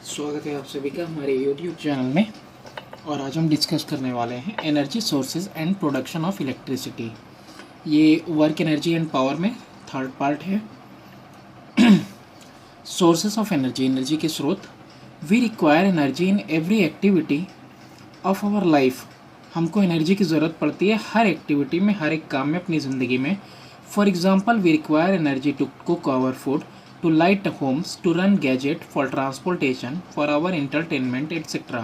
स्वागत है आप सभी का हमारे YouTube चैनल में। और आज हम डिस्कस करने वाले हैं energy sources and production of electricity. ये वर्क एनर्जी एंड पावर में थर्ड पार्ट है। सोर्सेज ऑफ एनर्जी, एनर्जी के स्रोत। We require energy in every activity of our life. हमको एनर्जी की ज़रूरत पड़ती है हर एक्टिविटी में, हर एक काम में अपनी ज़िंदगी में। For example, we require energy to cook our food, to light homes, to run gadget, for transportation, for our entertainment etc.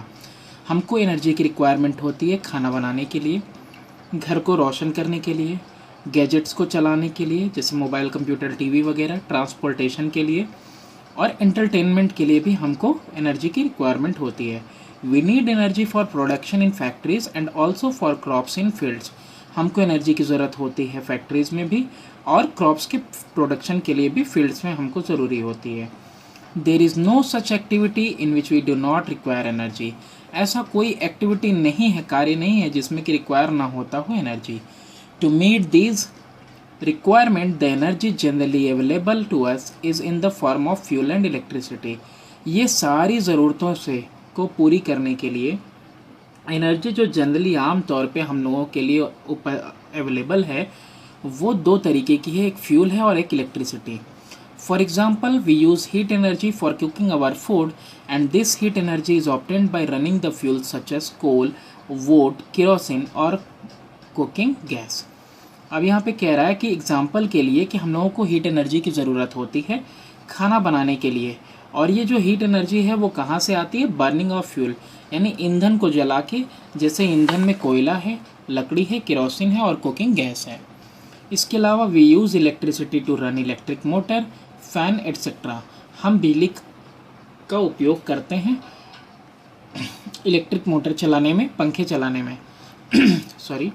हमको एनर्जी की रिक्वायरमेंट होती है खाना बनाने के लिए, घर को रोशन करने के लिए, गैजेट्स को चलाने के लिए जैसे मोबाइल, कंप्यूटर, टीवी वगैरह, ट्रांसपोर्टेशन के लिए और एंटरटेनमेंट के लिए भी हमको एनर्जी की रिक्वायरमेंट होती है। We need energy for production in factories and also for crops in fields. हमको एनर्जी की ज़रूरत होती है फैक्ट्रीज़ में भी और क्रॉप्स के प्रोडक्शन के लिए भी फील्ड्स में हमको ज़रूरी होती है। There is no such activity in which we do not require energy. ऐसा कोई एक्टिविटी नहीं है, कार्य नहीं है जिसमें कि रिक्वायर ना होता हो energy. To meet these requirement the energy generally available to us is in the form of fuel and electricity. ये सारी ज़रूरतों से को पूरी करने के लिए एनर्जी जो जनरली आम तौर पे हम लोगों के लिए अवेलेबल है वो दो तरीके की है, एक फ्यूल है और एक electricity. For example, we use heat energy for cooking our food and this heat energy is obtained by running the fuel such as coal, wood, kerosene और कुकिंग गैस। अब यहाँ पे कह रहा है कि एग्जाम्पल के लिए कि हम लोगों को हीट एनर्जी की ज़रूरत होती है खाना बनाने के लिए, और ये जो हीट एनर्जी है वो कहाँ से आती है? बर्निंग ऑफ फ्यूल, यानी ईंधन को जला के। जैसे ईंधन में कोयला है, लकड़ी है, केरोसिन है और कुकिंग गैस है। इसके अलावा we use electricity to run electric motor, fan etcetera. हम बिजली का उपयोग करते हैं इलेक्ट्रिक मोटर चलाने में, पंखे चलाने में। Sorry.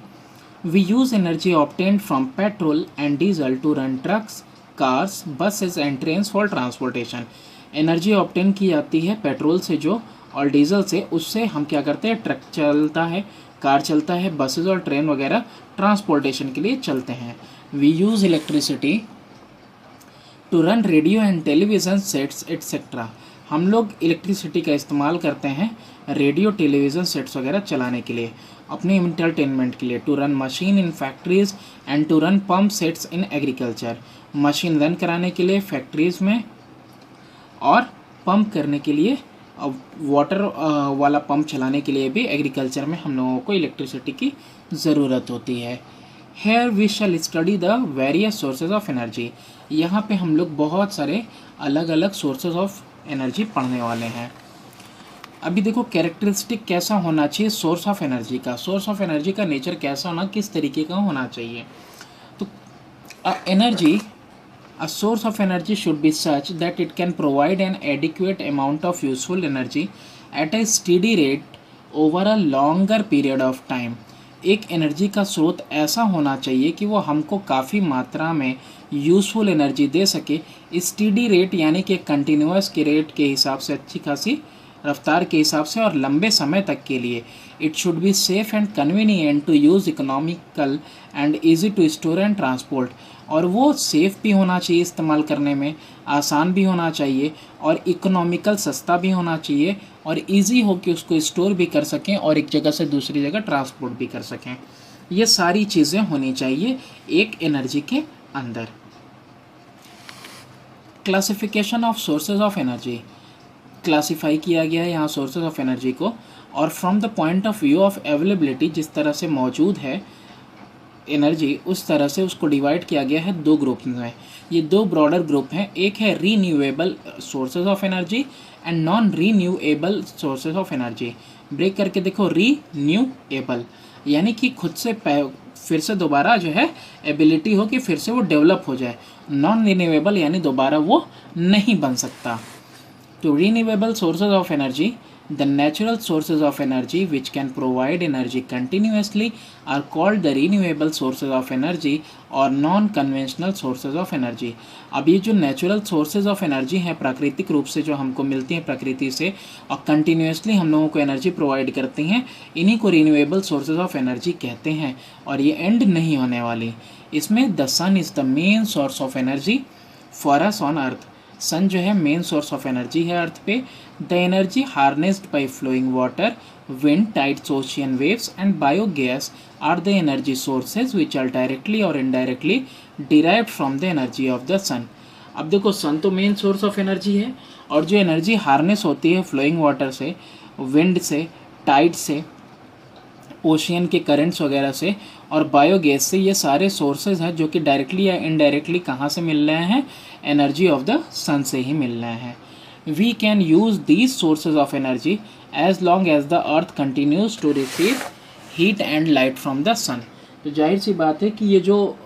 We use energy obtained from petrol and diesel to run trucks, cars, buses and trains for transportation. Energy obtain की जाती है पेट्रोल से जो और डीजल से, उससे हम क्या करते हैं? ट्रक चलता है, कार चलता है, बसेस और ट्रेन वगैरह ट्रांसपोर्टेशन के लिए चलते हैं। We use electricity to run radio and television sets etcetera. हम लोग इलेक्ट्रिसिटी का इस्तेमाल करते हैं रेडियो, टेलीविज़न सेट्स वगैरह चलाने के लिए, अपने एंटरटेनमेंट के लिए। To run machine in factories and to run pump sets in agriculture. Machine run कराने के लिए फैक्ट्रीज़ में और पंप करने के लिए, वाटर वाला पंप चलाने के लिए भी एग्रीकल्चर में हम लोगों को इलेक्ट्रिसिटी की ज़रूरत होती है। Here we shall study the various sources of energy. यहाँ पे हम लोग बहुत सारे अलग अलग सोर्सेज ऑफ एनर्जी पढ़ने वाले हैं। अभी देखो कैरेक्टरिस्टिक कैसा होना चाहिए सोर्स ऑफ एनर्जी का। सोर्स ऑफ एनर्जी का नेचर कैसा होना, किस तरीके का होना चाहिए? तो energy, a source of energy should be such that it can provide an adequate amount of useful energy at a steady rate over a longer period of time. एक एनर्जी का स्रोत ऐसा होना चाहिए कि वो हमको काफ़ी मात्रा में यूज़फुल एनर्जी दे सके, स्टीडी रेट यानी कि कंटिन्यूस के रेट के हिसाब से, अच्छी खासी रफ्तार के हिसाब से और लंबे समय तक के लिए। It should be safe and convenient to use, economical and easy to store and transport. और वो सेफ़ भी होना चाहिए, इस्तेमाल करने में आसान भी होना चाहिए और इकोनॉमिकल, सस्ता भी होना चाहिए और इजी हो कि उसको स्टोर भी कर सकें और एक जगह से दूसरी जगह ट्रांसपोर्ट भी कर सकें। ये सारी चीज़ें होनी चाहिए एक एनर्जी के अंदर। Classification of sources of energy, classify किया गया है यहाँ सोर्सेज ऑफ एनर्जी को, और from the point of view of availability, जिस तरह से मौजूद है एनर्जी उस तरह से उसको डिवाइड किया गया है दो ग्रुप में। ये दो ब्रॉडर ग्रुप हैं, एक है renewable sources of energy and non renewable sources of energy. Break करके देखो, रीन्यूएबल यानी कि खुद से फिर से दोबारा जो है एबिलिटी हो कि फिर से वो डेवलप हो जाए। नॉन रीन्यूएबल यानी दोबारा वो नहीं बन सकता। तो renewable sources of energy, the natural sources of energy which can provide energy continuously are called the renewable sources of energy or non-conventional sources of energy. अब ये जो नेचुरल सोर्सेज ऑफ एनर्जी हैं, प्राकृतिक रूप से जो हमको मिलती हैं प्रकृति से और कंटिन्यूसली हम लोगों को एनर्जी प्रोवाइड करती हैं, इन्हीं को रिन्यूएबल सोर्सेज ऑफ एनर्जी कहते हैं और ये एंड नहीं होने वाली। इसमें the sun is the main source of energy for us on earth. Sun जो है मेन सोर्स ऑफ एनर्जी है अर्थ पे। The energy harnessed by flowing water, wind, tides, ocean waves and biogas are the energy sources which are directly or indirectly derived from the energy of the sun. अब देखो सन तो main source of energy है, और जो energy harness होती है flowing water से, wind से, टाइड से, ओशियन के करंट्स वगैरह से और बायोगैस से, ये सारे सोर्सेज हैं जो कि डायरेक्टली या इनडायरेक्टली कहाँ से मिल रहे हैं, एनर्जी ऑफ द सन से ही मिल रहे हैं। We can use these sources of energy as long as the earth continues to receive heat and light from the sun. तो जाहिर सी बात है कि ये जो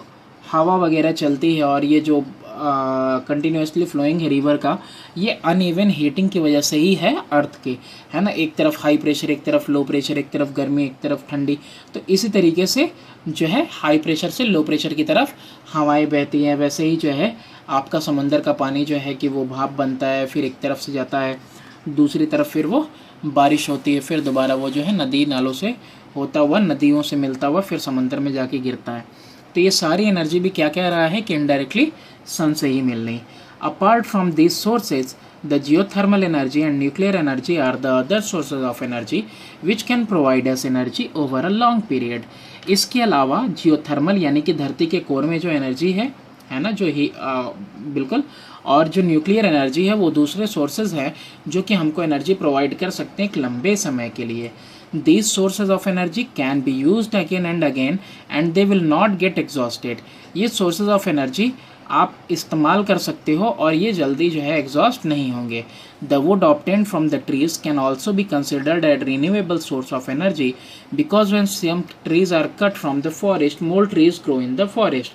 हवा वगैरह चलती है और ये जो कंटिन्यूसली फ्लोइंग है रिवर का, ये अनइवन हीटिंग की वजह से ही है अर्थ के, है ना। एक तरफ हाई प्रेशर, एक तरफ लो प्रेशर, एक तरफ गर्मी, एक तरफ ठंडी। तो इसी तरीके से जो है हाई प्रेशर से लो प्रेशर की तरफ हवाएं बहती हैं। वैसे ही जो है आपका समंदर का पानी जो है कि वो भाप बनता है, फिर एक तरफ से जाता है, दूसरी तरफ फिर वो बारिश होती है, फिर दोबारा वो जो है नदी नालों से होता हुआ, नदियों से मिलता हुआ फिर समंदर में जाके गिरता है। तो ये सारी एनर्जी भी क्या कह रहा है कि इनडायरेक्टली सन से ही मिल रही। Apart from these sources the geothermal energy and nuclear energy are the other sources of energy which can provide us energy over a long period. इसके अलावा जियोथर्मल यानी कि धरती के कोर में जो एनर्जी है ना, जो ही बिल्कुल, और जो न्यूक्लियर एनर्जी है वो दूसरे सोर्सेज हैं जो कि हमको एनर्जी प्रोवाइड कर सकते हैं एक लंबे समय के लिए। These sources of energy can be used again and again and they will not get exhausted। ये sources of energy आप इस्तेमाल कर सकते हो और ये जल्दी जो है एग्जॉस्ट नहीं होंगे। The wood obtained from the trees can also be considered a renewable source of energy because when some trees are cut from the forest, more trees grow in the forest।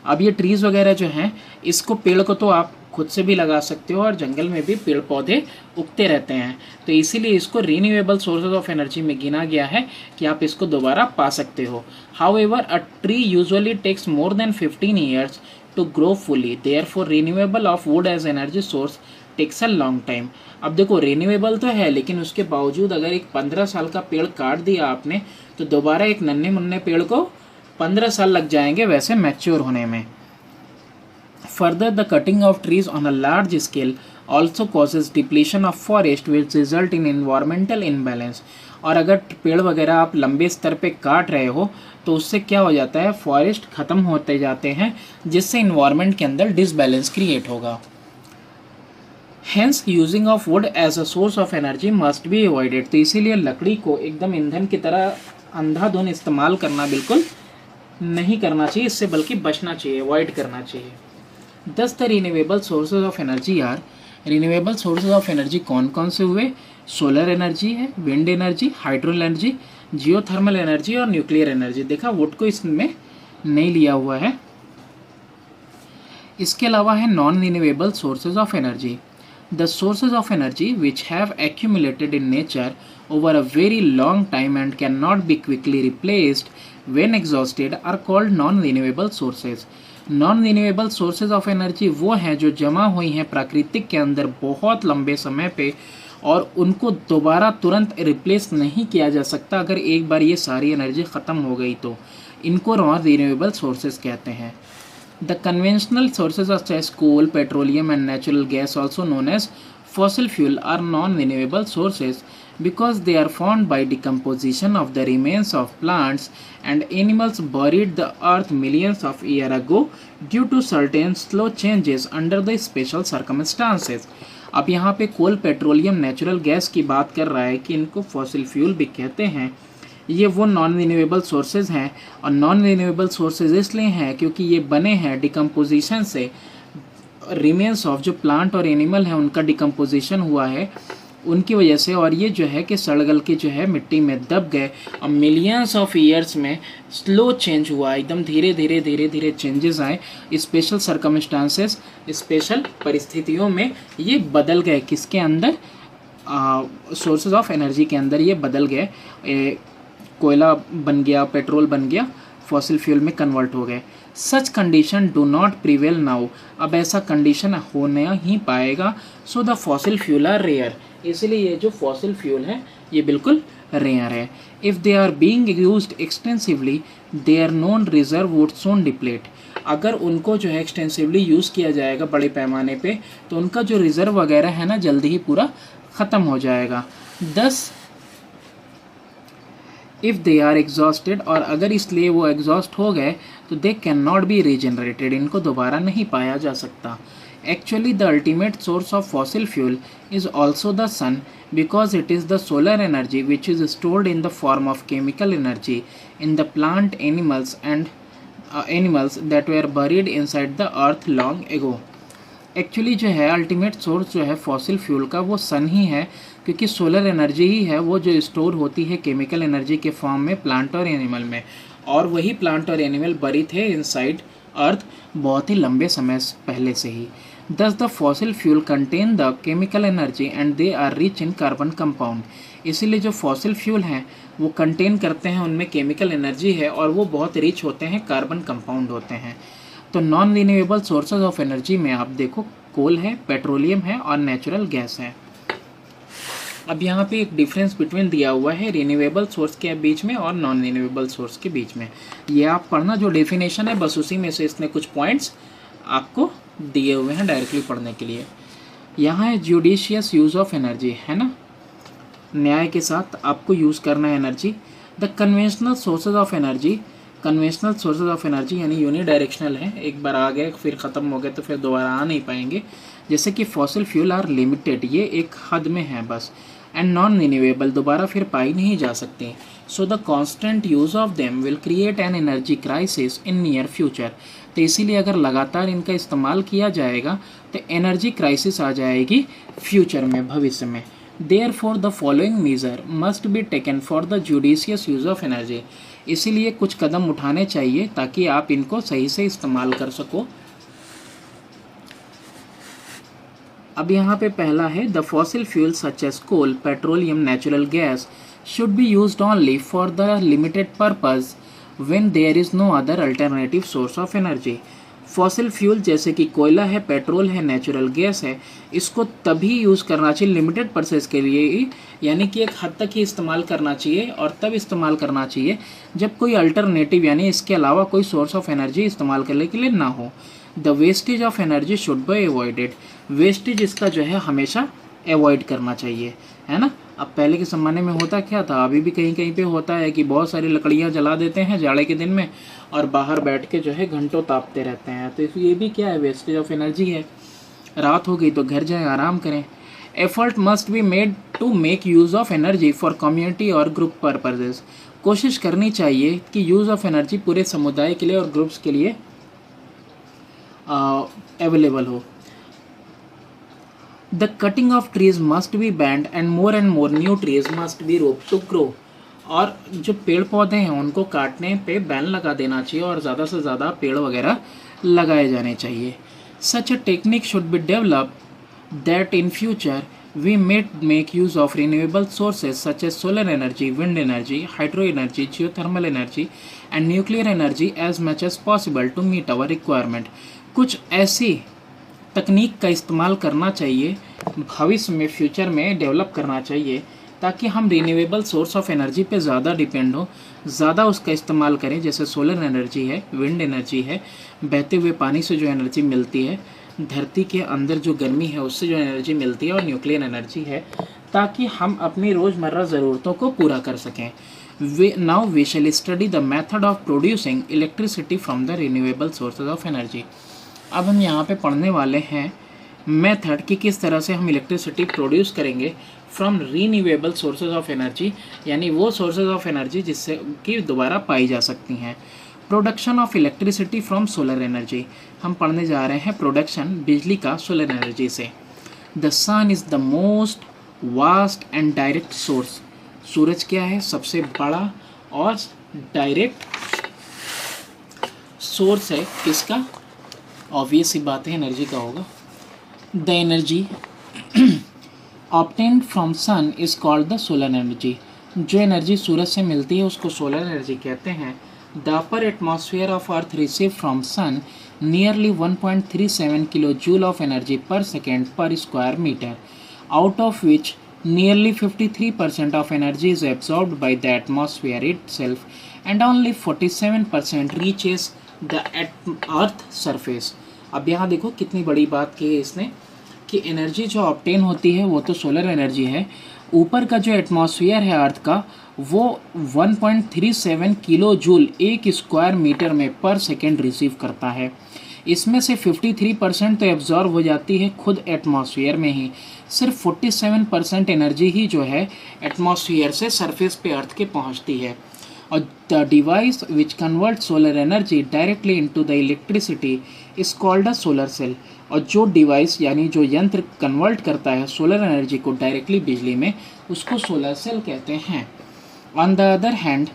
अब ये trees वगैरह जो हैं, इसको पेड़ को तो आप खुद से भी लगा सकते हो और जंगल में भी पेड़ पौधे उगते रहते हैं, तो इसीलिए इसको रीन्यूएबल सोर्सेज ऑफ एनर्जी में गिना गया है कि आप इसको दोबारा पा सकते हो। However a tree usually takes more than 15 years to grow fully, therefore renewable of wood as energy source takes a long time. अब देखो रिन्यूएबल तो है, लेकिन उसके बावजूद अगर एक 15 साल का पेड़ काट दिया आपने, तो दोबारा एक नन्हे मुन्ने पेड़ को 15 साल लग जाएंगे वैसे मैच्योर होने में। Further, the cutting of trees on a large scale also causes depletion of forest which result in environmental imbalance। और अगर पेड़ वगैरह आप लंबे स्तर पे काट रहे हो तो उससे क्या हो जाता है, फॉरेस्ट ख़त्म होते जाते हैं, जिससे इन्वायरमेंट के अंदर डिसबैलेंस क्रिएट होगा। Hence, using of wood as a source of energy must be avoided। तो इसीलिए लकड़ी को एकदम ईंधन की तरह अंधाधुंध इस्तेमाल करना बिल्कुल नहीं करना चाहिए, इससे बल्कि बचना चाहिए, अवॉइड करना चाहिए। Thus the renewable sources of energy are, renewable sources of energy कौन कौन से हुए, सोलर एनर्जी है, wind energy, hydro energy, geothermal energy और न्यूक्लियर एनर्जी। देखा वुड को इसमें नहीं लिया हुआ है। इसके अलावा है non renewable sources of energy. The sources of energy which have accumulated in nature over a very long time and cannot be quickly replaced when exhausted are called non-renewable sources। Non renewable sources of energy वो हैं जो जमा हुई हैं प्राकृतिक के अंदर बहुत लंबे समय पे, और उनको दोबारा तुरंत रिप्लेस नहीं किया जा सकता अगर एक बार ये सारी एनर्जी ख़त्म हो गई तो। इनको नॉन रिन्यूएबल सोर्सेज कहते हैं। The conventional sources of coal, petroleum and natural gas also known as fossil fuel are non-renewable sources because they are formed by decomposition of the remains of plants and animals buried the earth millions of years ago due to certain slow changes under the special circumstances। अब यहाँ पे कोल, petroleum, natural gas की बात कर रहा है कि इनको फॉसिल फ्यूल भी कहते हैं। ये वो नॉन रिन्यूएबल सोर्सेज हैं, और नॉन रिन्यूएबल सोर्सेज इसलिए हैं क्योंकि ये बने हैं डिकम्पोजिशन से, रिमेन्स ऑफ जो प्लांट और एनिमल हैं उनका डिकम्पोजिशन हुआ है उनकी वजह से, और ये जो है कि सड़गल के जो है मिट्टी में दब गए और मिलियंस ऑफ ईयर्स में स्लो चेंज हुआ, एकदम धीरे धीरे चेंजेस आए, स्पेशल सर्कमस्टांसेस, स्पेशल परिस्थितियों में ये बदल गए। किसके अंदर, सोर्सेज ऑफ एनर्जी के अंदर ये बदल गए, कोयला बन गया, पेट्रोल बन गया, फॉसिल फ्यूल में कन्वर्ट हो गए। Such condition do not prevail now. अब ऐसा कंडीशन होने ही पाएगा। So the fossil fuel are rare. इसलिए ये जो फॉसिल फ्यूल है ये बिल्कुल रेयर है। If they are being used extensively their known reserve would soon deplete. अगर उनको जो है एक्सटेंसिवली यूज़ किया जाएगा बड़े पैमाने पे, तो उनका जो रिज़र्व वगैरह है ना जल्दी ही पूरा ख़त्म हो जाएगा। 10 इफ़ दे आर एग्जॉस्टेड, और अगर इसलिए वो एग्जॉस्ट हो गए तो they can not be regenerated, इनको दोबारा नहीं पाया जा सकता। Actually the ultimate source of fossil fuel is also the sun, because it is the solar energy which is stored in the form of chemical energy in the plant animals and animals that were buried inside the earth long ago. Actually जो है ultimate source जो है fossil fuel का वो सन ही है, क्योंकि solar energy ही है वो जो स्टोर होती है केमिकल एनर्जी के फॉर्म में प्लांट और एनिमल में, और वही प्लांट और एनिमल बरी थे इनसाइड अर्थ बहुत ही लंबे समय पहले से ही। Thus the fossil fuel contain the chemical energy and they are rich in carbon compound, इसीलिए जो फॉसिल फ्यूल हैं वो कंटेन करते हैं, उनमें केमिकल एनर्जी है और वो बहुत रिच होते हैं, कार्बन कंपाउंड होते हैं। तो non renewable sources of energy में आप देखो कोल है, पेट्रोलियम है और नेचुरल गैस है। अब यहाँ पे एक डिफरेंस बिटवीन दिया हुआ है रिन्यूएबल सोर्स के बीच में और नॉन रिन्यूएबल सोर्स के बीच में, ये आप पढ़ना, जो डेफिनेशन है बस उसी में से इसने कुछ पॉइंट्स आपको दिए हुए हैं डायरेक्टली पढ़ने के लिए। यहाँ है जुडिशियस यूज़ ऑफ एनर्जी, है ना, न्याय के साथ आपको यूज़ करना है energy. The conventional sources of energy, conventional sources of energy यानी यूनिडायरेक्शनल है, एक बार आ गए फिर ख़त्म हो गए तो फिर दोबारा आ नहीं पाएंगे, जैसे कि फॉसिल फ्यूल आर लिमिटेड, ये एक हद में है बस, एंड नॉन रिन्यूएबल, दोबारा फिर पाई नहीं जा सकती। So the constant use of them will create an energy crisis in near future, तो इसीलिए अगर लगातार इनका इस्तेमाल किया जाएगा तो एनर्जी क्राइसिस आ जाएगी फ्यूचर में, भविष्य में। Therefore, the following measure must be taken for the judicious use of energy, इसीलिए कुछ कदम उठाने चाहिए ताकि आप इनको सही से इस्तेमाल कर सको। अब यहाँ पे पहला है the fossil fuel such as coal, petroleum, natural gas should be used only for the limited purpose when there is no other alternative source of energy. Fossil fuel जैसे कि कोयला है, पेट्रोल है, नेचुरल गैस है, इसको तभी use करना चाहिए लिमिटेड परसेस के लिए ही, यानी कि एक हद तक ही इस्तेमाल करना चाहिए, और तब इस्तेमाल करना चाहिए जब कोई अल्टरनेटिव यानी इसके अलावा कोई सोर्स ऑफ एनर्जी इस्तेमाल करने के लिए ना हो। The wastage of energy should be avoided, wastage इसका जो है हमेशा अवॉइड करना चाहिए, है ना। अब पहले के ज़माने में होता क्या था, अभी भी कहीं कहीं पे होता है कि बहुत सारी लकड़ियाँ जला देते हैं जाड़े के दिन में और बाहर बैठ के जो है घंटों तापते रहते हैं, तो ये भी क्या है, वेस्टेज ऑफ एनर्जी है। रात हो गई तो घर जाएं, आराम करें। Effort must be made to make use of energy for community और ग्रुप पर्पजेज, कोशिश करनी चाहिए कि यूज़ ऑफ एनर्जी पूरे समुदाय के लिए और ग्रुप्स के लिए अवेलेबल हो। The cutting of trees must be banned and more new trees must be rope to grow, और जो पेड़ पौधे हैं उनको काटने पे बैन लगा देना चाहिए और ज़्यादा से ज़्यादा पेड़ वगैरह लगाए जाने चाहिए। Such a technique should be develop that in future we may make use of renewable sources such as solar energy, wind energy, hydro energy, geothermal energy and nuclear energy as much as possible to meet our requirement. कुछ ऐसी तकनीक का इस्तेमाल करना चाहिए, भविष्य में future में डेवलप करना चाहिए, ताकि हम रिन्यूएबल सोर्स ऑफ एनर्जी पे ज़्यादा डिपेंड हो, ज़्यादा उसका इस्तेमाल करें, जैसे सोलर एनर्जी है, विंड एनर्जी है, बहते हुए पानी से जो एनर्जी मिलती है, धरती के अंदर जो गर्मी है उससे जो एनर्जी मिलती है, और न्यूक्लियर एनर्जी है, ताकि हम अपनी रोज़मर्रा ज़रूरतों को पूरा कर सकें। Now we shall study the method of producing electricity from the renewable sources of energy. अब हम यहाँ पे पढ़ने वाले हैं मेथड कि किस तरह से हम इलेक्ट्रिसिटी प्रोड्यूस करेंगे from renewable sources of energy, यानी वो सोर्सेज ऑफ एनर्जी जिससे कि दोबारा पाई जा सकती हैं। Production of electricity from solar energy, हम पढ़ने जा रहे हैं प्रोडक्शन बिजली का सोलर एनर्जी से। The sun is the most vast and direct source, सूरज क्या है, सबसे बड़ा और डायरेक्ट सोर्स है किसका, ऑब्वियस सी बात है एनर्जी का होगा। The energy obtained from sun is called the solar energy, जो एनर्जी सूरज से मिलती है उसको सोलर एनर्जी कहते हैं। The upper atmosphere of earth receive from sun nearly 1.37 kilo joule of energy per second per square metre, out of which nearly 53% of energy is absorbed by the atmosphere itself and only 47% reaches the earth surface. अब यहाँ देखो कितनी बड़ी बात की है इसने कि एनर्जी जो ऑब्टेन होती है वो तो सोलर एनर्जी है, ऊपर का जो एटमॉस्फेयर है अर्थ का वो 1.37 किलो जूल एक स्क्वायर मीटर में पर सेकेंड रिसीव करता है। इसमें से 53% तो एब्जॉर्ब हो जाती है खुद एटमॉस्फेयर में ही, सिर्फ 47% एनर्जी ही जो है एटमॉस्फेयर से सरफेस पे अर्थ के पहुंचती है। और the device which convert solar energy directly into the electricity is called a solar cell. और जो डिवाइस यानी जो यंत्र कन्वर्ट करता है सोलर एनर्जी को डायरेक्टली बिजली में, उसको सोलर सेल कहते हैं। On the other hand,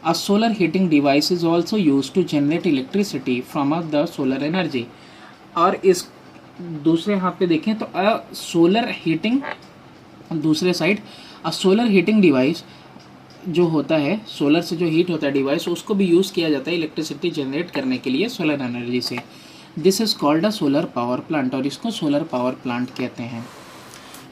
a solar heating device is also used to generate electricity from the solar energy। और इस दूसरे हाथ पे देखें तो सोलर हीटिंग, दूसरे साइड सोलर हीटिंग डिवाइस जो होता है, सोलर से जो हीट होता है डिवाइस, उसको भी यूज़ किया जाता है इलेक्ट्रिसिटी जनरेट करने के लिए सोलर एनर्जी से। This is called a solar power plant, और इसको सोलर पावर प्लांट कहते हैं।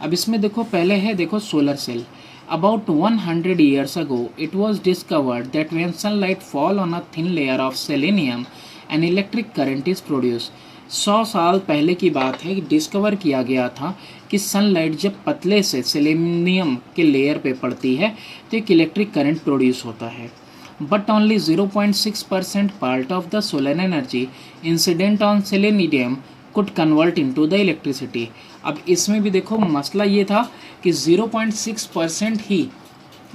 अब इसमें देखो पहले है देखो solar cell. About 100 years ago, it was discovered that when sunlight fall on a thin layer of selenium, an electric current is produced। 100 साल पहले की बात है कि डिस्कवर किया गया था कि सनलाइट जब पतले से सेलेनियम के लेयर पे पड़ती है तो एक इलेक्ट्रिक करंट प्रोड्यूस होता है। But only 0.6% part of the solar energy incident on selenium could convert into the electricity. अब इसमें भी देखो मसला ये था कि 0.6% ही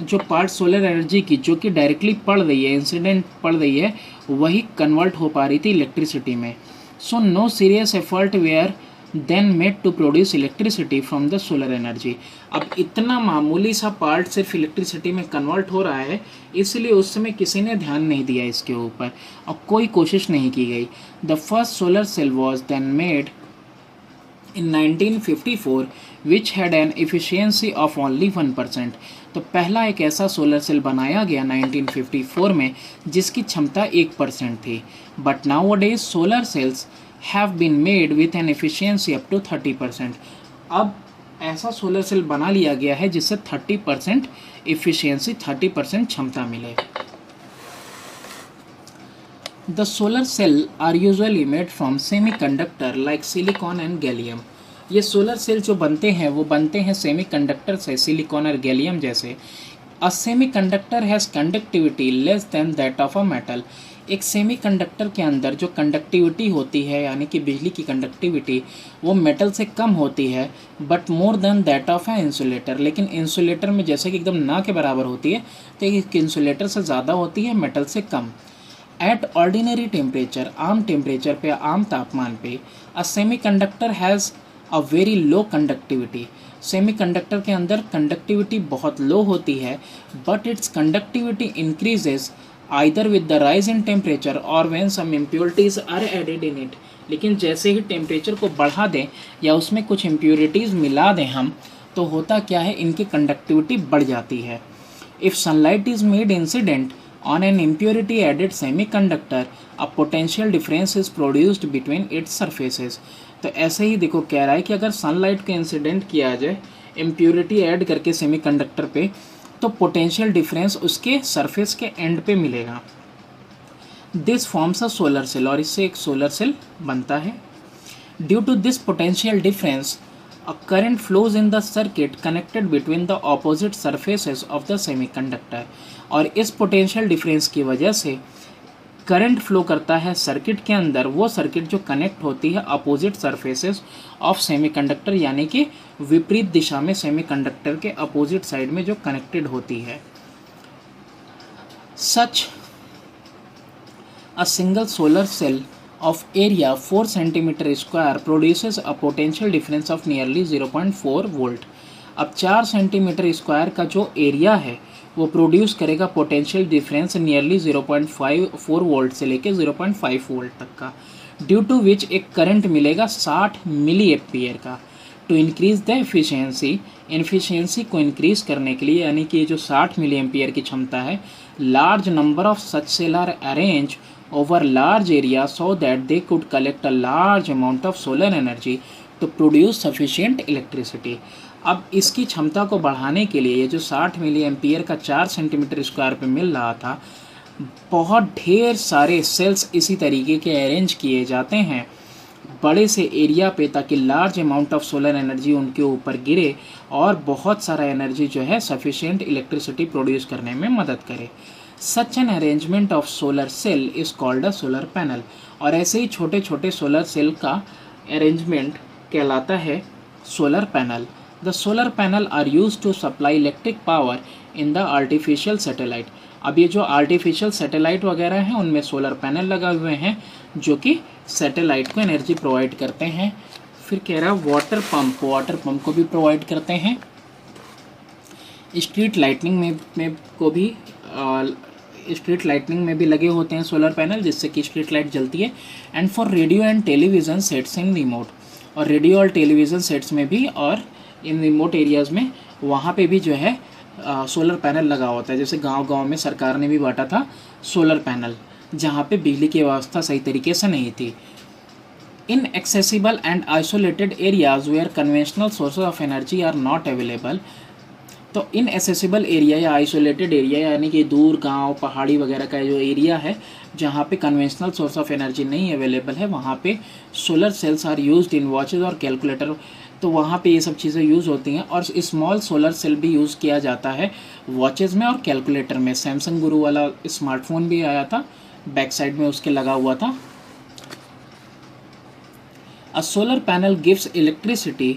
जो पार्ट सोलर एनर्जी की जो कि डायरेक्टली पड़ रही है, इंसिडेंट पड़ रही है, वही कन्वर्ट हो पा रही थी इलेक्ट्रिसिटी में। So no serious effort were then made to produce electricity from the solar energy. अब इतना मामूली सा पार्ट सिर्फ इलेक्ट्रिसिटी में कन्वर्ट हो रहा है, इसलिए उस समय किसी ने ध्यान नहीं दिया इसके ऊपर और कोई कोशिश नहीं की गई। The first solar cell was then made in 1954 which had an efficiency of only 1%। तो पहला एक ऐसा सोलर सेल बनाया गया 1954 में जिसकी क्षमता 1% थी। But nowadays solar cells have been made with an efficiency up to 30%। अब ऐसा सोलर सेल बना लिया गया है जिससे 30% एफिशिएंसी, 30% क्षमता मिले। The solar cell are usually made from semiconductor like silicon and gallium। ये सोलर सेल जो बनते हैं वो बनते हैं सेमीकंडक्टर से, सिलिकॉन और गैलियम जैसे। अ semiconductor has conductivity less than that of a metal. एक सेमीकंडक्टर के अंदर जो कंडक्टिविटी होती है यानी कि बिजली की कंडक्टिविटी वो मेटल से कम होती है, but more than that of a insulator. लेकिन इंसुलेटर में जैसे कि एकदम ना के बराबर होती है, तो एक इंसुलेटर से ज़्यादा होती है, मेटल से कम। एट ऑर्डिनरी टेम्परेचर, आम टेम्परेचर पे, आम तापमान पे, a semiconductor has a very low conductivity. Semiconductor के अंदर कंडक्टिविटी बहुत लो होती है, but its conductivity increases either with the rise in temperature or when some impurities are added in it. लेकिन जैसे ही टेम्परेचर को बढ़ा दें या उसमें कुछ इम्प्योरिटीज़ मिला दें हम, तो होता क्या है, इनकी कंडक्टिविटी बढ़ जाती है। If sunlight is made incident on an impurity added semiconductor, a potential difference is produced between its surfaces। तो ऐसे ही देखो कह रहा है कि अगर सनलाइट का इंसिडेंट किया जाए इम्प्योरिटी ऐड करके सेमीकंडक्टर पे, तो पोटेंशियल डिफरेंस उसके सरफेस के एंड पे मिलेगा। This forms a solar cell, और इससे एक सोलर सेल बनता है। Due to this potential difference a current flows in the circuit connected between the opposite surfaces of the semiconductor। और इस पोटेंशियल डिफरेंस की वजह से करंट फ्लो करता है सर्किट के अंदर, वो सर्किट जो कनेक्ट होती है अपोजिट सरफेसेस ऑफ सेमीकंडक्टर, यानी कि विपरीत दिशा में सेमीकंडक्टर के अपोजिट साइड में जो कनेक्टेड होती है। Such a single solar cell of area 4 centimeter square produces a potential difference of nearly 0.4 volt. अब 4 सेंटीमीटर स्क्वायर का जो एरिया है वो प्रोड्यूस करेगा पोटेंशियल डिफरेंस नियरली 0.4 वोल्ट से लेके 0.5 वोल्ट तक का, ड्यू टू विच एक करंट मिलेगा 60 मिली एम्पियर का। टू इंक्रीज द एफिशिएंसी को इंक्रीज करने के लिए, यानी कि जो 60 मिली एम्पियर की क्षमता है, large number of such cell are arrange over large area so that they could collect a large amount of solar energy to produce sufficient electricity। अब इसकी क्षमता को बढ़ाने के लिए ये जो 60 मिली एम्पियर का 4 सेंटीमीटर स्क्वायर पे मिल रहा था, बहुत ढेर सारे सेल्स इसी तरीके के अरेंज किए जाते हैं बड़े से एरिया पे, ताकि large amount of solar energy उनके ऊपर गिरे और बहुत सारा एनर्जी जो है सफिशिएंट इलेक्ट्रिसिटी प्रोड्यूस करने में मदद करे। Such an arrangement of solar cell is called a solar panel. और ऐसे ही छोटे छोटे सोलर सेल का अरेंजमेंट कहलाता है solar panel. The solar panel are use to supply electric power in the artificial satellite. अब ये जो आर्टिफिशियल सैटेलाइट वगैरह हैं उनमें सोलर पैनल लगा हुए हैं जो कि सैटेलाइट को एनर्जी प्रोवाइड करते हैं। फिर कह रहा है वाटर पंप को भी प्रोवाइड करते हैं। स्ट्रीट लाइटनिंग में भी लगे होते हैं सोलर पैनल, जिससे कि स्ट्रीट लाइट जलती है। And for radio and television sets in remote, और रेडियो और टेलीविज़न सेट्स में भी और इन रिमोट एरियाज़ में वहाँ पे भी जो है सोलर पैनल लगा होता है। जैसे गांव-गांव में सरकार ने भी बांटा था सोलर पैनल, जहाँ पे बिजली की व्यवस्था सही तरीके से नहीं थी। Inaccessible and isolated areas where conventional sources of energy are not available. तो इन एसेसिबल एरिया या आइसोलेटेड एरिया, यानी कि दूर गांव पहाड़ी वगैरह का जो एरिया है जहाँ पे कन्वेंशनल सोर्स ऑफ एनर्जी नहीं अवेलेबल है, वहाँ पे solar cells are used in watches और कैलकुलेटर। तो वहाँ पे ये सब चीज़ें यूज़ होती हैं। और स्मॉल सोलर सेल भी यूज़ किया जाता है वॉचेज़ में और कैलकुलेटर में। सैमसंग गुरु वाला स्मार्टफोन भी आया था, बैक साइड में उसके लगा हुआ था। A solar panel gives electricity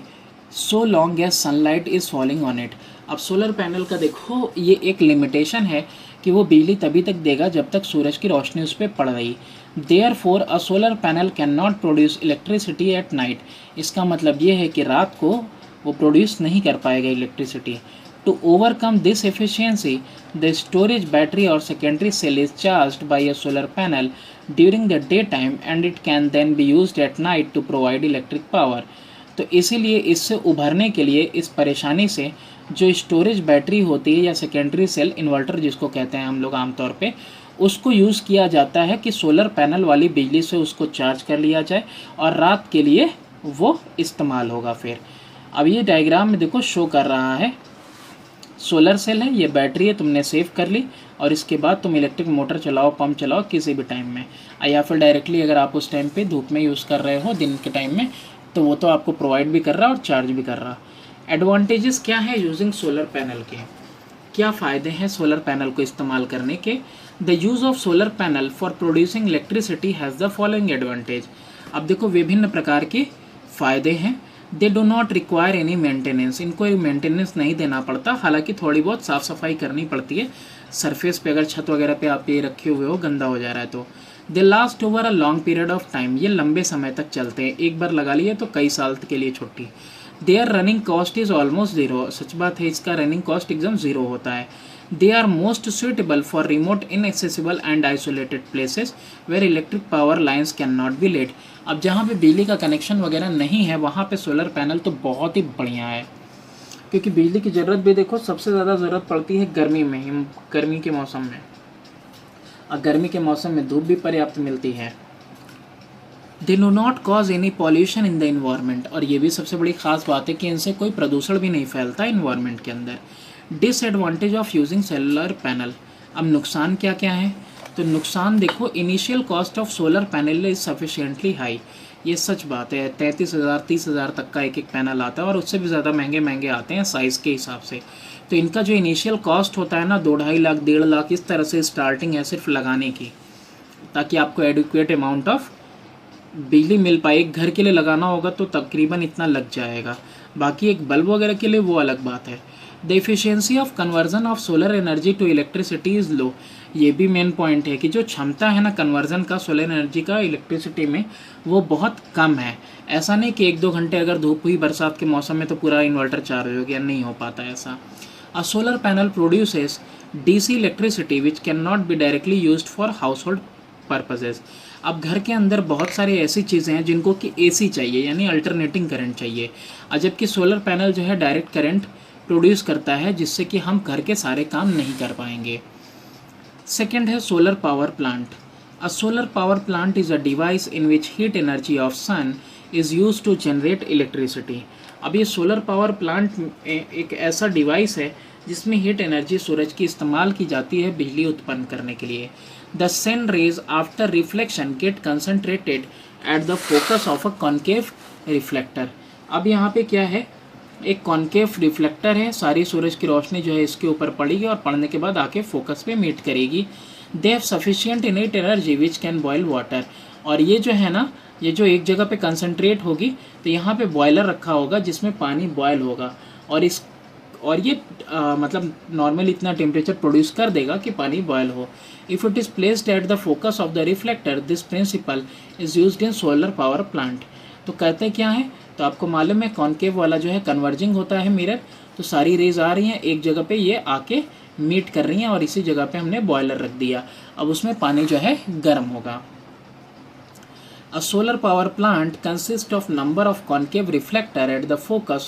so long as sunlight is falling on it. अब सोलर पैनल का देखो ये एक लिमिटेशन है कि वो बिजली तभी तक देगा जब तक सूरज की रोशनी उस पर पड़ रही। Therefore a solar panel can not produce electricity at night. इसका मतलब ये है कि रात को वो प्रोड्यूस नहीं कर पाएगा electricity. To overcome this efficiency the storage battery or secondary cell is charged by a solar panel during the day time and it can then be used at night to provide electric power. तो इसीलिए इससे उभरने के लिए, इस परेशानी से, जो स्टोरेज बैटरी होती है या सेकेंडरी सेल, इन्वर्टर जिसको कहते हैं हम लोग आमतौर पे, उसको यूज़ किया जाता है कि सोलर पैनल वाली बिजली से उसको चार्ज कर लिया जाए और रात के लिए वो इस्तेमाल होगा। फिर अब ये डायग्राम में देखो शो कर रहा है, सोलर सेल है, ये बैटरी है, तुमने सेव कर ली और इसके बाद तुम इलेक्ट्रिक मोटर चलाओ, पंप चलाओ किसी भी टाइम में, या फिर डायरेक्टली अगर आप उस टाइम पे धूप में यूज़ कर रहे हो दिन के टाइम में, तो वो तो आपको प्रोवाइड भी कर रहा है और चार्ज भी कर रहा। एडवांटेजेस क्या है यूजिंग सोलर पैनल के, क्या फ़ायदे हैं सोलर पैनल को इस्तेमाल करने के। The use of solar panel for producing electricity has the following advantage. अब देखो विभिन्न प्रकार के फ़ायदे हैं। They do not require any maintenance, इनको मेंटेनेंस नहीं देना पड़ता, हालांकि थोड़ी बहुत साफ़ सफाई करनी पड़ती है सरफेस पे, अगर छत वगैरह पे आप ये रखे हुए हो गंदा हो जा रहा है तो। They last over a long period of time, ये लंबे समय तक चलते हैं, एक बार लगा लिए तो कई साल के लिए छुट्टी। Their running cost is almost zero, सच बात है, इसका रनिंग कॉस्ट एकदम ज़ीरो होता है। They are most suitable for remote inaccessible and isolated places where electric power lines can not be laid. अब जहाँ पे बिजली का कनेक्शन वगैरह नहीं है वहाँ पे सोलर पैनल तो बहुत ही बढ़िया है, क्योंकि बिजली की ज़रूरत भी देखो सबसे ज़्यादा ज़रूरत पड़ती है गर्मी में, गर्मी के मौसम में, और गर्मी के मौसम में धूप भी पर्याप्त मिलती है। They do not cause any pollution in the environment, और ये भी सबसे बड़ी खास बात है कि इनसे कोई प्रदूषण भी नहीं फैलता इन्वायरमेंट के अंदर। Disadvantage of using solar panel, अब नुकसान क्या क्या है, तो नुकसान देखो, initial cost of solar panel is sufficiently high, ये सच बात है, 33,000 30,000 तक का एक एक पैनल आता है और उससे भी ज़्यादा महंगे महंगे आते हैं साइज़ के हिसाब से। तो इनका जो इनिशियल कॉस्ट होता है ना 2-2.5 लाख 1.5 लाख इस तरह से स्टार्टिंग है सिर्फ लगाने की, ताकि आपको एडिक्वेट अमाउंट ऑफ बिजली मिल पाए। एक घर के लिए लगाना होगा तो तकरीबन इतना लग जाएगा, बाकी एक बल्ब वगैरह के लिए वो अलग बात है। The efficiency of conversion of solar energy to electricity is low, ये भी मेन पॉइंट है कि जो क्षमता है ना कन्वर्जन का सोलर एनर्जी का इलेक्ट्रिसिटी में, वो बहुत कम है। ऐसा नहीं कि 1-2 घंटे अगर धूप हुई बरसात के मौसम में तो पूरा इन्वर्टर चार्ज हो गया, नहीं हो पाता ऐसा। अ solar panel produces DC electricity which can not be directly used for house hold purposes. अब घर के अंदर बहुत सारी ऐसी चीज़ें हैं जिनको कि एसी चाहिए, यानी अल्टरनेटिंग करंट चाहिए, और जबकि सोलर पैनल जो है डायरेक्ट करंट प्रोड्यूस करता है, जिससे कि हम घर के सारे काम नहीं कर पाएंगे। सेकेंड है solar power plant. A solar power plant is a device in which heat energy of sun is use to generate electricity. अब ये सोलर पावर प्लांट एक ऐसा डिवाइस है जिसमें हीट एनर्जी सूरज की इस्तेमाल की जाती है बिजली उत्पन्न करने के लिए। The sun rays after reflection get concentrated at the focus of a concave reflector. अब यहाँ पे क्या है, एक कॉन्केव रिफ्लेक्टर है, सारी सूरज की रोशनी जो है इसके ऊपर पड़ेगी और पड़ने के बाद आके फोकस पे मीट करेगी। They have sufficient heat energy which can boil water. और ये जो है ना, ये जो एक जगह पे कंसंट्रेट होगी तो यहाँ पे बॉयलर रखा होगा जिसमें पानी बॉयल होगा और ये मतलब नॉर्मल इतना टेम्परेचर प्रोड्यूस कर देगा कि पानी बॉयल हो। If it is placed at the focus of the reflector this principle is used in solar power plant. तो कहते क्या है, तो आपको मालूम है कॉन्केव वाला जो है कन्वर्जिंग होता है मिरर, तो सारी रेज आ रही हैं एक जगह पे, ये आके मीट कर रही हैं और इसी जगह पे हमने बॉयलर रख दिया, अब उसमें पानी जो है गर्म होगा। A solar power plant consists of number of concave reflector at the focus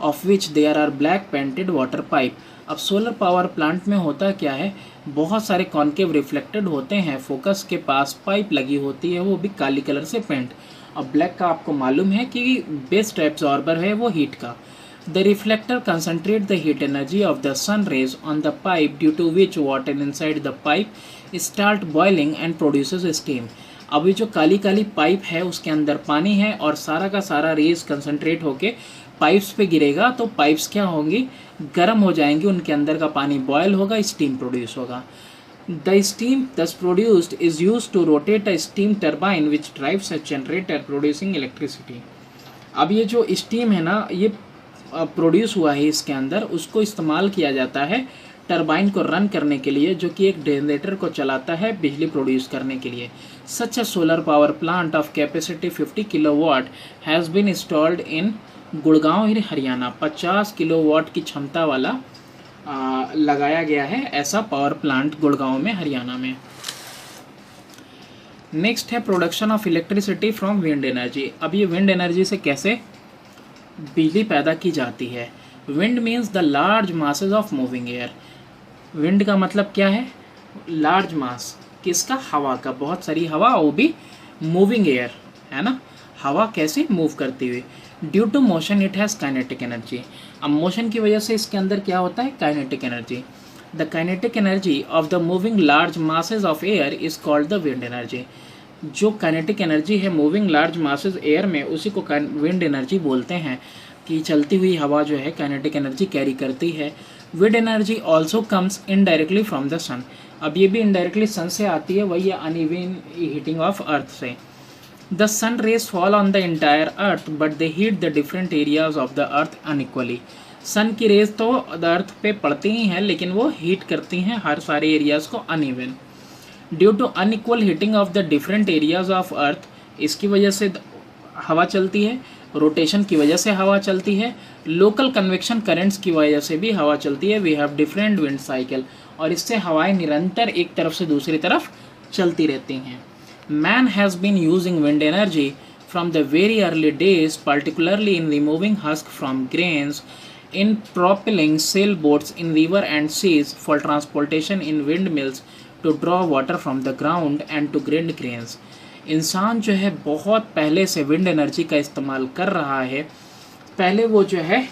of which there are black painted water pipe। अब सोलर पावर प्लांट में होता क्या है, बहुत सारे कॉन्केव रिफ्लेक्टेड होते हैं, फोकस के पास पाइप लगी होती है, वो भी काली कलर से पेंट। अब ब्लैक का आपको मालूम है कि बेस्ट एब्जॉर्बर है वो हीट का। The reflector concentrate the heat energy of the sun rays on the pipe due to which water inside the pipe start boiling and produces steam. अब ये जो काली काली पाइप है उसके अंदर पानी है और सारा का सारा रेज कंसंट्रेट होके पाइप्स पे गिरेगा, तो पाइप्स क्या होंगी, गर्म हो जाएंगी, उनके अंदर का पानी बॉयल होगा, स्टीम प्रोड्यूस होगा। The steam thus produced is use to rotate a steam turbine which drives a generator producing electricity. अब ये जो स्टीम है ना, ये प्रोड्यूस हुआ है इसके अंदर, उसको इस्तेमाल किया जाता है टरबाइन को रन करने के लिए, जो कि एक जनरेटर को चलाता है बिजली प्रोड्यूस करने के लिए। Such a solar power plant of capacity 50 kilowatt has been installed in Gurgaon Haryana. 50 kilowatt की क्षमता वाला लगाया गया है ऐसा पावर प्लांट गुड़गांव में, हरियाणा में। नेक्स्ट है production of electricity from wind energy. अब ये विंड एनर्जी से कैसे बिजली पैदा की जाती है। Wind means the large masses of moving air. Wind का मतलब क्या है, लार्ज मास, किसका, हवा का, बहुत सारी हवा, वो भी मूविंग एयर है ना, हवा कैसे मूव करती हुई। Due to motion it has kinetic energy. अब मोशन की वजह से इसके अंदर क्या होता है, kinetic energy. The kinetic energy of the moving large masses of air is called the wind energy. जो काइनेटिक एनर्जी है मूविंग लार्ज मासेज एयर में, उसी को विंड एनर्जी बोलते हैं, कि चलती हुई हवा जो है काइनेटिक एनर्जी कैरी करती है। Wind energy also comes indirectly from the sun. अब ये भी इनडायरेक्टली सन से आती है, वही अनइवन हीटिंग ऑफ अर्थ से। The sun rays fall on the entire earth but they heat the different areas of the earth unequally. Sun की rays तो अर्थ पे पड़ती ही हैं, लेकिन वो हीट करती हैं हर सारे एरियाज को uneven. Due to unequal heating of the different areas of earth, इसकी वजह से हवा चलती है, रोटेशन की वजह से हवा चलती है, लोकल कन्वेक्शन करेंट्स की वजह से भी हवा चलती है। We have different wind cycle, और इससे हवाएं निरंतर एक तरफ से दूसरी तरफ चलती रहती हैं। Man has been using wind energy from the very early days, particularly in removing husk from grains, in propelling sailboats in river and seas, for transportation in windmills to draw water from the ground and to grind cranes। इंसान जो है बहुत पहले से wind energy का इस्तेमाल कर रहा है। पहले वो जो है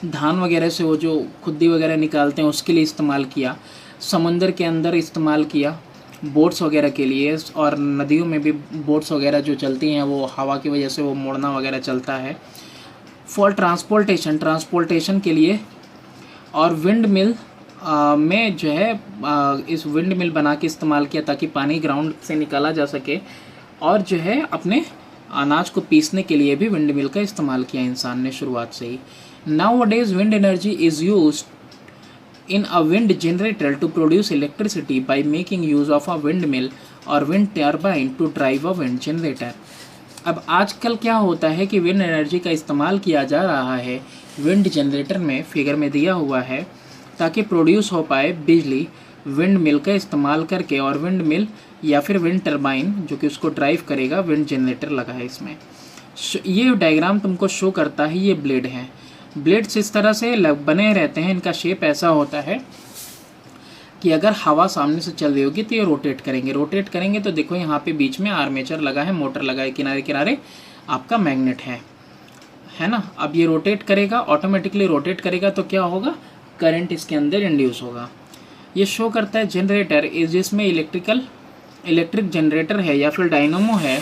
धान वगैरह से वो जो खुद्दी वगैरह निकालते हैं उसके लिए इस्तेमाल किया, समुंदर के अंदर इस्तेमाल किया बोट्स वगैरह के लिए, और नदियों में भी बोट्स वगैरह जो चलती हैं वो हवा की वजह से वो मोड़ना वगैरह चलता है। फॉर ट्रांसपोर्टेशन के लिए, और विंड मिल में जो है इस विंड मिल बना के इस्तेमाल किया ताकि पानी ग्राउंड से निकाला जा सके, और जो है अपने अनाज को पीसने के लिए भी विंड मिल का इस्तेमाल किया इंसान ने शुरुआत से ही। Nowadays wind energy is use in a wind generator to produce electricity by making use of a windmill or wind turbine to drive a wind generator. अब आजकल क्या होता है कि विंड एनर्जी का इस्तेमाल किया जा रहा है विंड जनरेटर में, फिगर में दिया हुआ है, ताकि प्रोड्यूस हो पाए बिजली विंड मिल का इस्तेमाल करके, और विंड मिल या फिर विंड टरबाइन जो कि उसको ड्राइव करेगा, विंड जनरेटर लगा है इसमें। ये डायग्राम तुमको शो करता है, ये ब्लेड हैं, ब्लेड्स इस तरह से बने रहते हैं, इनका शेप ऐसा होता है कि अगर हवा सामने से चल रही होगी तो ये रोटेट करेंगे तो देखो यहाँ पे बीच में आर्मेचर लगा है, मोटर लगा है, किनारे किनारे आपका मैग्नेट है है ना। अब ये रोटेट करेगा, ऑटोमेटिकली रोटेट करेगा तो क्या होगा, करंट इसके अंदर इंड्यूस होगा। ये शो करता है जनरेटर इस जिसमें इलेक्ट्रिक जनरेटर है या फिर डायनामो है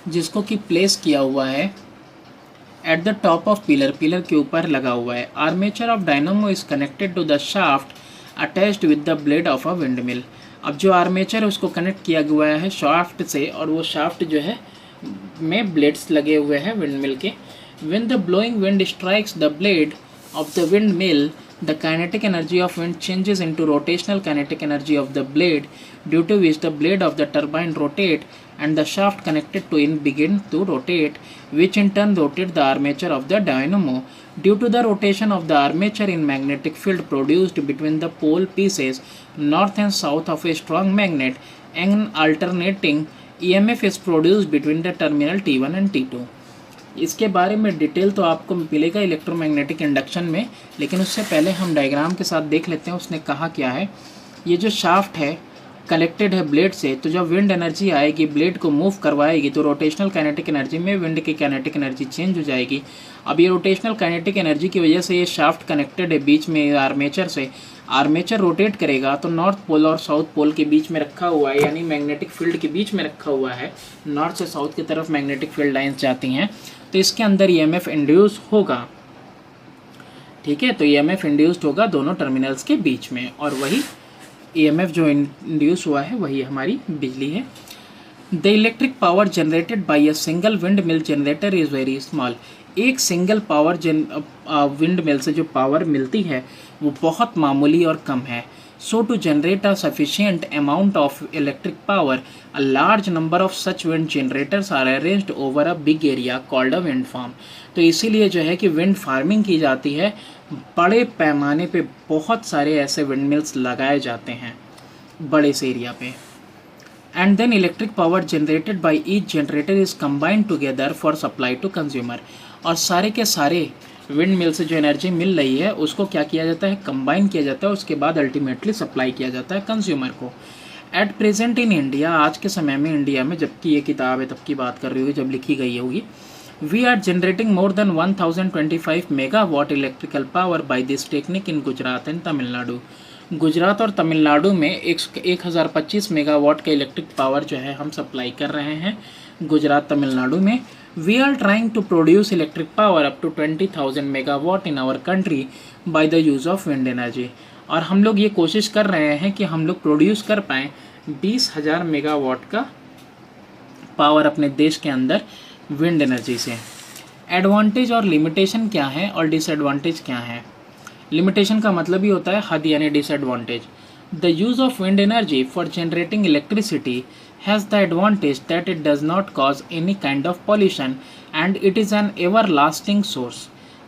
जिसको कि प्लेस किया हुआ है at the top of pillar के ऊपर लगा हुआ है। Armature of dynamo is connected to the shaft attached with the blade of a windmill. अब जो आर्मेचर है उसको कनेक्ट किया हुआ है शाफ्ट से, और वो शाफ्ट जो है में ब्लेड्स लगे हुए हैं विंड मिल के। When the blowing wind strikes the blade of the windmill, the kinetic energy of wind changes into rotational kinetic energy of the blade, due to which the blade of the turbine rotate and the shaft connected to it begin to rotate, which in turn rotate the armature of the dynamo. Due to the rotation of the armature in magnetic field produced between the pole pieces north and south of a strong magnet, an alternating EMF is produced between the terminal T1 and T2. इसके बारे में detail तो आपको मिलेगा electromagnetic induction में, लेकिन उससे पहले हम डायग्राम के साथ देख लेते हैं उसने कहा क्या है। ये जो शाफ्ट है कलेक्टेड है ब्लेड से, तो जब विंड एनर्जी आएगी ब्लेड को मूव करवाएगी तो रोटेशनल काइनेटिक एनर्जी में विंड की काइनेटिक एनर्जी चेंज हो जाएगी। अब ये रोटेशनल काइनेटिक एनर्जी की वजह से ये शाफ्ट कनेक्टेड है बीच में आर्मेचर से, आर्मेचर रोटेट करेगा तो नॉर्थ पोल और साउथ पोल के बीच में रखा हुआ है, यानी मैग्नेटिक फील्ड के बीच में रखा हुआ है, नॉर्थ से साउथ की तरफ मैग्नेटिक फील्ड लाइंस जाती हैं, तो इसके अंदर ईएमएफ इंड्यूस होगा। ठीक है, तो ईएमएफ इंड्यूस्ड होगा दोनों टर्मिनल्स के बीच में, और वही ईएमएफ जो इंड्यूस हुआ है वही हमारी बिजली है। The electric power generated by a single wind mill generator is very small. एक सिंगल पावर विंड मिल से जो पावर मिलती है वो बहुत मामूली और कम है। So to generate a sufficient amount of electric power, a large number of such wind generators are arranged over a big area called a wind farm. तो इसीलिए जो है कि विंड फार्मिंग की जाती है, बड़े पैमाने पे बहुत सारे ऐसे विंड मिल्स लगाए जाते हैं बड़े से एरिया पे। And then electric power generated by each generator is combined together for supply to consumer. और सारे के सारे विंड मिल से जो एनर्जी मिल रही है उसको क्या किया जाता है, कंबाइन किया जाता है, उसके बाद अल्टीमेटली सप्लाई किया जाता है कंज्यूमर को। एट प्रेजेंट इन इंडिया, आज के समय में इंडिया में, जबकि ये किताब है तब की बात कर रही होगी जब लिखी गई होगी, we are generating more than 1025 megawatt electrical power by this technique in Gujarat and Tamil Nadu. Gujarat और तमिलनाडु में 1025 मेगावाट का इलेक्ट्रिक पावर जो है हम सप्लाई कर रहे हैं गुजरात तमिलनाडु में। We are trying to produce electric power up to 20,000 megawatt in our country by the use of wind energy। और हम लोग ये कोशिश कर रहे हैं कि हम लोग प्रोड्यूस कर पाएँ 20,000 मेगावाट का पावर अपने देश के अंदर विंड एनर्जी से। एडवांटेज और लिमिटेशन क्या है और डिसएडवांटेज क्या है। लिमिटेशन का मतलब ही होता है हद यानी disadvantage. The use of wind energy for generating electricity has the advantage that it does not cause any kind of pollution and it is an everlasting source।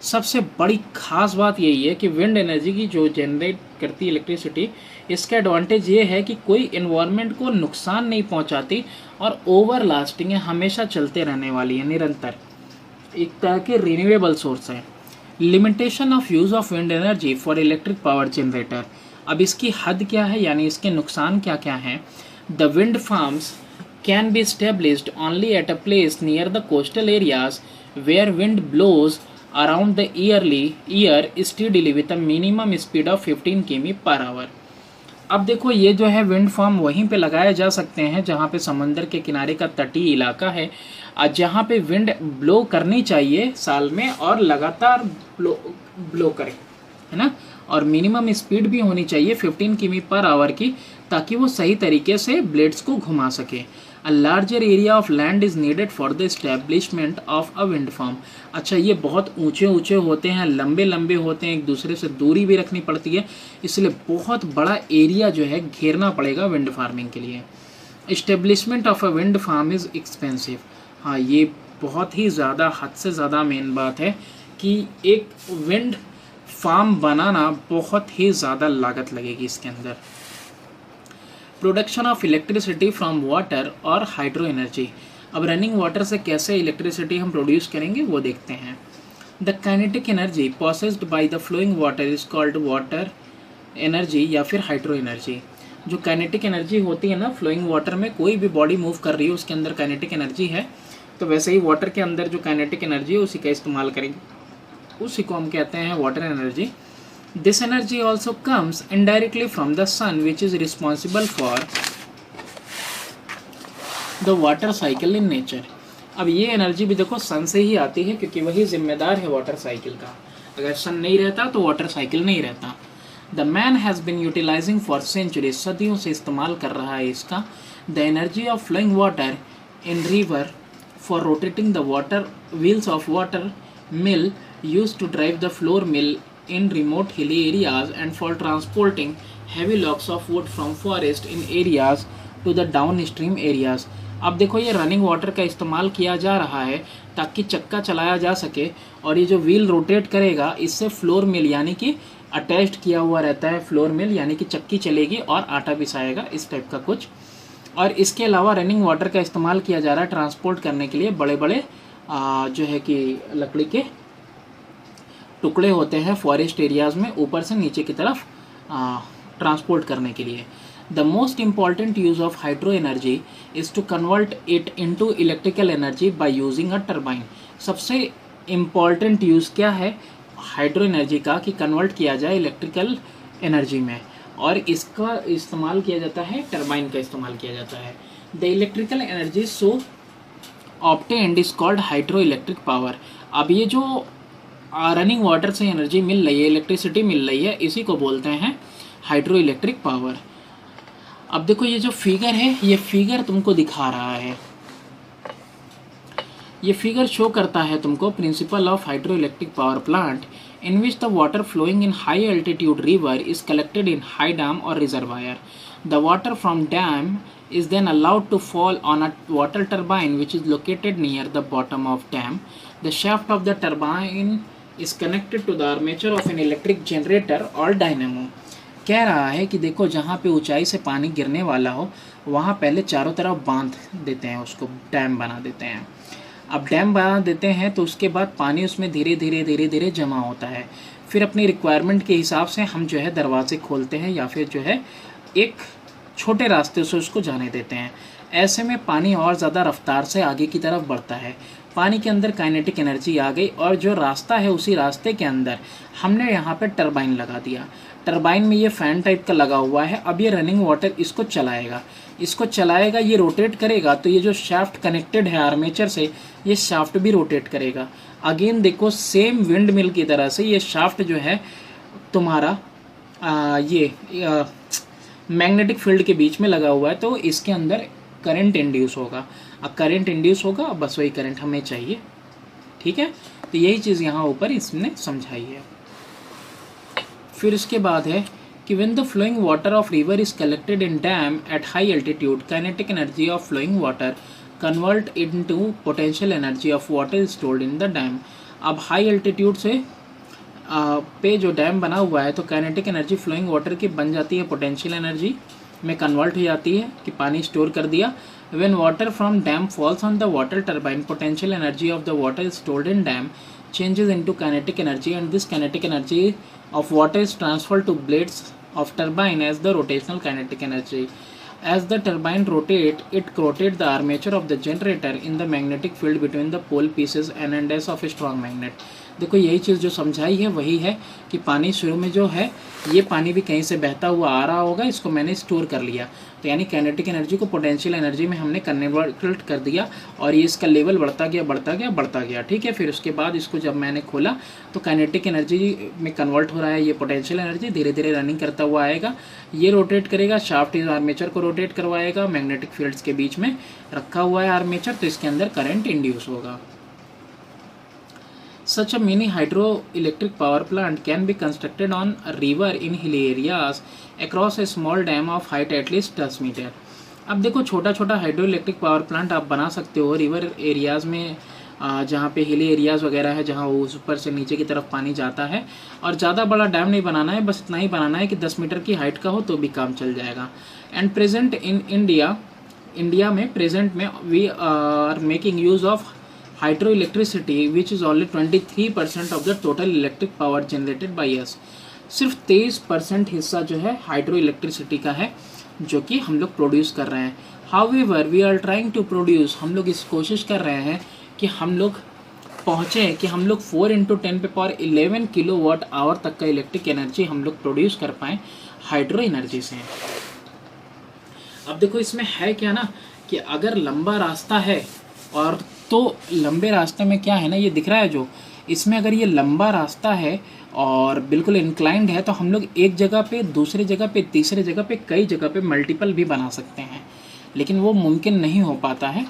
सबसे बड़ी खास बात यही है कि विंड एनर्जी की जो जनरेट करती है इलेक्ट्रिसिटी, इसका एडवांटेज ये है कि कोई इन्वायरमेंट को नुकसान नहीं पहुंचाती और ओवर लास्टिंग है, हमेशा चलते रहने वाली है, निरंतर, एक तरह के रिन्यूएबल सोर्स है। Limitation of use of wind energy for electric power generator. अब इसकी हद क्या है, यानी इसके नुकसान क्या क्या हैं। The wind farms can be established only at a place near the coastal areas where wind blows around the year steadily with a minimum speed of 15 km/h। अब देखो ये जो है विंड फार्म वहीं पे लगाए जा सकते हैं जहाँ पे समंदर के किनारे का तटीय इलाका है, जहाँ पे विंड ब्लो करनी चाहिए साल में और लगातार ब्लो करे, है ना, और मिनिमम स्पीड भी होनी चाहिए 15 km/h की, ताकि वो सही तरीके से ब्लेड्स को घुमा सके। A larger area of land is needed for the establishment of a wind farm. अच्छा, ये बहुत ऊंचे ऊंचे होते हैं, लंबे लंबे होते हैं, एक दूसरे से दूरी भी रखनी पड़ती है, इसलिए बहुत बड़ा एरिया जो है घेरना पड़ेगा विंड फार्मिंग के लिए। Establishment of a wind farm is expensive. हाँ, ये बहुत ही ज़्यादा, हद से ज़्यादा मेन बात है कि एक विंड फार्म बनाना बहुत ही ज़्यादा लागत लगेगी इसके अंदर। Production of electricity from water और हाइड्रो एनर्जी। अब रनिंग वाटर से कैसे इलेक्ट्रिसिटी हम प्रोड्यूस करेंगे वो देखते हैं। The kinetic energy processed by the flowing water is called water energy या फिर हाइड्रो एनर्जी। जो काइनेटिक एनर्जी होती है ना फ्लोइंग वाटर में, कोई भी बॉडी मूव कर रही है उसके अंदर काइनेटिक एनर्जी है, तो वैसे ही वाटर के अंदर जो काइनेटिक एनर्जी है उसी का इस्तेमाल करेंगे, उसी को हम कहते हैं water energy. This energy also comes indirectly from the sun which is responsible for the water cycle in nature. अब ये एनर्जी भी देखो सन से ही आती है, क्योंकि वही जिम्मेदार है वाटर साइकिल का। अगर सन नहीं रहता तो वाटर साइकिल नहीं रहता। The man has been utilising for centuries, सदियों से इस्तेमाल कर रहा है इसका। The energy of flowing water in river for rotating the water wheels of water mill use to drive the flour mill in remote hilly areas and for transporting heavy logs of wood from forest in areas to the downstream areas। अब देखो ये running water का इस्तेमाल किया जा रहा है ताकि चक्का चलाया जा सके, और ये जो व्हील रोटेट करेगा इससे फ्लोर मिल यानी कि अटैच्ड किया हुआ रहता है, फ्लोर मिल यानी कि चक्की चलेगी और आटा पिसाएगा, इस टाइप का कुछ। और इसके अलावा रनिंग वाटर का इस्तेमाल किया जा रहा है ट्रांसपोर्ट करने के लिए, बड़े बड़े जो है कि लकड़ी के टुकड़े होते हैं फॉरेस्ट एरियाज़ में, ऊपर से नीचे की तरफ ट्रांसपोर्ट करने के लिए। The most important use of hydro energy is to convert it into electrical energy by using a turbine. सबसे इम्पॉर्टेंट यूज़ क्या है हाइड्रो एनर्जी का कि कन्वर्ट किया जाए इलेक्ट्रिकल एनर्जी में, और इसका इस्तेमाल किया जाता है, टरबाइन का इस्तेमाल किया जाता है। The electrical energy so obtained is called hydro electric power. अब ये जो रनिंग वाटर से एनर्जी मिल रही है, इलेक्ट्रिसिटी मिल रही है, इसी को बोलते हैं हाइड्रो इलेक्ट्रिक पावर। अब देखो ये जो फिगर है, ये फिगर तुमको दिखा रहा है, ये फिगर शो करता है तुमको principle of hydro electric power plant in which the water flowing in high altitude river is collected in high dam or reservoir. The water from dam is then allowed to fall on a water turbine which is located near the bottom of dam. The shaft of the turbine is connected to the armature of an electric generator or dynamo। कह रहा है कि देखो जहाँ पे ऊंचाई से पानी गिरने वाला हो वहाँ पहले चारों तरफ बांध देते हैं, उसको डैम बना देते हैं। अब डैम बना देते हैं तो उसके बाद पानी उसमें धीरे धीरे जमा होता है। फिर अपनी रिक्वायरमेंट के हिसाब से हम जो है दरवाजे खोलते हैं या फिर जो है एक छोटे रास्ते से उसको जाने देते हैं। ऐसे में पानी और ज़्यादा रफ्तार से आगे की तरफ बढ़ता है। पानी के अंदर काइनेटिक एनर्जी आ गई और जो रास्ता है उसी रास्ते के अंदर हमने यहाँ पे टरबाइन लगा दिया। टरबाइन में ये फ़ैन टाइप का लगा हुआ है। अब ये रनिंग वाटर इसको चलाएगा, ये रोटेट करेगा, तो ये जो शाफ्ट कनेक्टेड है आर्मेचर से, ये शाफ्ट भी रोटेट करेगा। अगेन देखो सेम विंड मिल की तरह से ये शाफ्ट जो है तुम्हारा मैग्नेटिक फील्ड के बीच में लगा हुआ है, तो इसके अंदर करंट इंड्यूस होगा। अब करंट इंड्यूस होगा, बस वही करंट हमें चाहिए, ठीक है। तो यही चीज़ यहाँ ऊपर इसने समझाई है। फिर इसके बाद है कि when the flowing water of river is collected in dam at high altitude, kinetic energy of flowing water convert into potential energy of water stored in the dam. अब हाई एल्टीट्यूड से पे जो डैम बना हुआ है तो kinetic energy flowing water की बन जाती है पोटेंशियल एनर्जी में कन्वर्ट हो जाती है कि पानी स्टोर कर दिया। When water from dam falls on the water turbine, potential energy of the water stored in dam changes into kinetic energy, and this kinetic energy of water is transferred to blades of turbine as the rotational kinetic energy. As the turbine rotate, it rotate the armature of the generator in the magnetic field between the pole pieces and as of a strong magnet। देखो यही चीज़ जो समझाई है वही है कि पानी शुरू में जो है ये पानी भी कहीं से बहता हुआ आ रहा होगा, इसको मैंने स्टोर कर लिया, तो यानी काइनेटिक एनर्जी को पोटेंशियल एनर्जी में हमने कन्वर्ट कर दिया और ये इसका लेवल बढ़ता गया, ठीक है। फिर उसके बाद इसको जब मैंने खोला तो काइनेटिक एनर्जी में कन्वर्ट हो रहा है, ये पोटेंशियल एनर्जी धीरे धीरे रनिंग करता हुआ आएगा, ये रोटेट करेगा, शाफ्ट इस आर्मेचर को रोटेट करवाएगा, मैग्नेटिक फील्ड्स के बीच में रखा हुआ है आर्मेचर, तो इसके अंदर करंट इंड्यूस होगा। Such a mini hydroelectric power plant can be constructed on a river in hilly areas across a small dam of height at least 10 metre. अब देखो छोटा छोटा हाइड्रो इलेक्ट्रिक पावर प्लांट आप बना सकते हो रिवर एरियाज़ में, जहाँ पे हिली एरियाज़ वगैरह है, जहाँ वो ऊपर से नीचे की तरफ पानी जाता है, और ज़्यादा बड़ा डैम नहीं बनाना है, बस इतना ही बनाना है कि 10 मीटर की हाइट का हो तो भी काम चल जाएगा। एंड प्रेजेंट इन इंडिया में प्रेजेंट में we are making use of hydroelectricity which is only 23% of the total electric power generated by us। सिर्फ 23% हिस्सा जो है हाइड्रो इलेक्ट्रिसिटी का है जो कि हम लोग प्रोड्यूस कर रहे हैं। However we are trying to produce, हम लोग इस कोशिश कर रहे हैं कि हम लोग पहुँचें कि हम लोग 4 × 10⁻11 किलोवाट आवर तक का इलेक्ट्रिक एनर्जी हम लोग प्रोड्यूस कर पाएँ हाइड्रो एनर्जी से। अब देखो इसमें है क्या ना कि अगर लंबा रास्ता है और तो लंबे रास्ते में क्या है ना, ये दिख रहा है जो इसमें अगर ये लंबा रास्ता है और बिल्कुल इंक्लाइंड है तो हम लोग एक जगह पे, दूसरी जगह पे, तीसरी जगह पे, कई जगह पे मल्टीपल भी बना सकते हैं, लेकिन वो मुमकिन नहीं हो पाता है,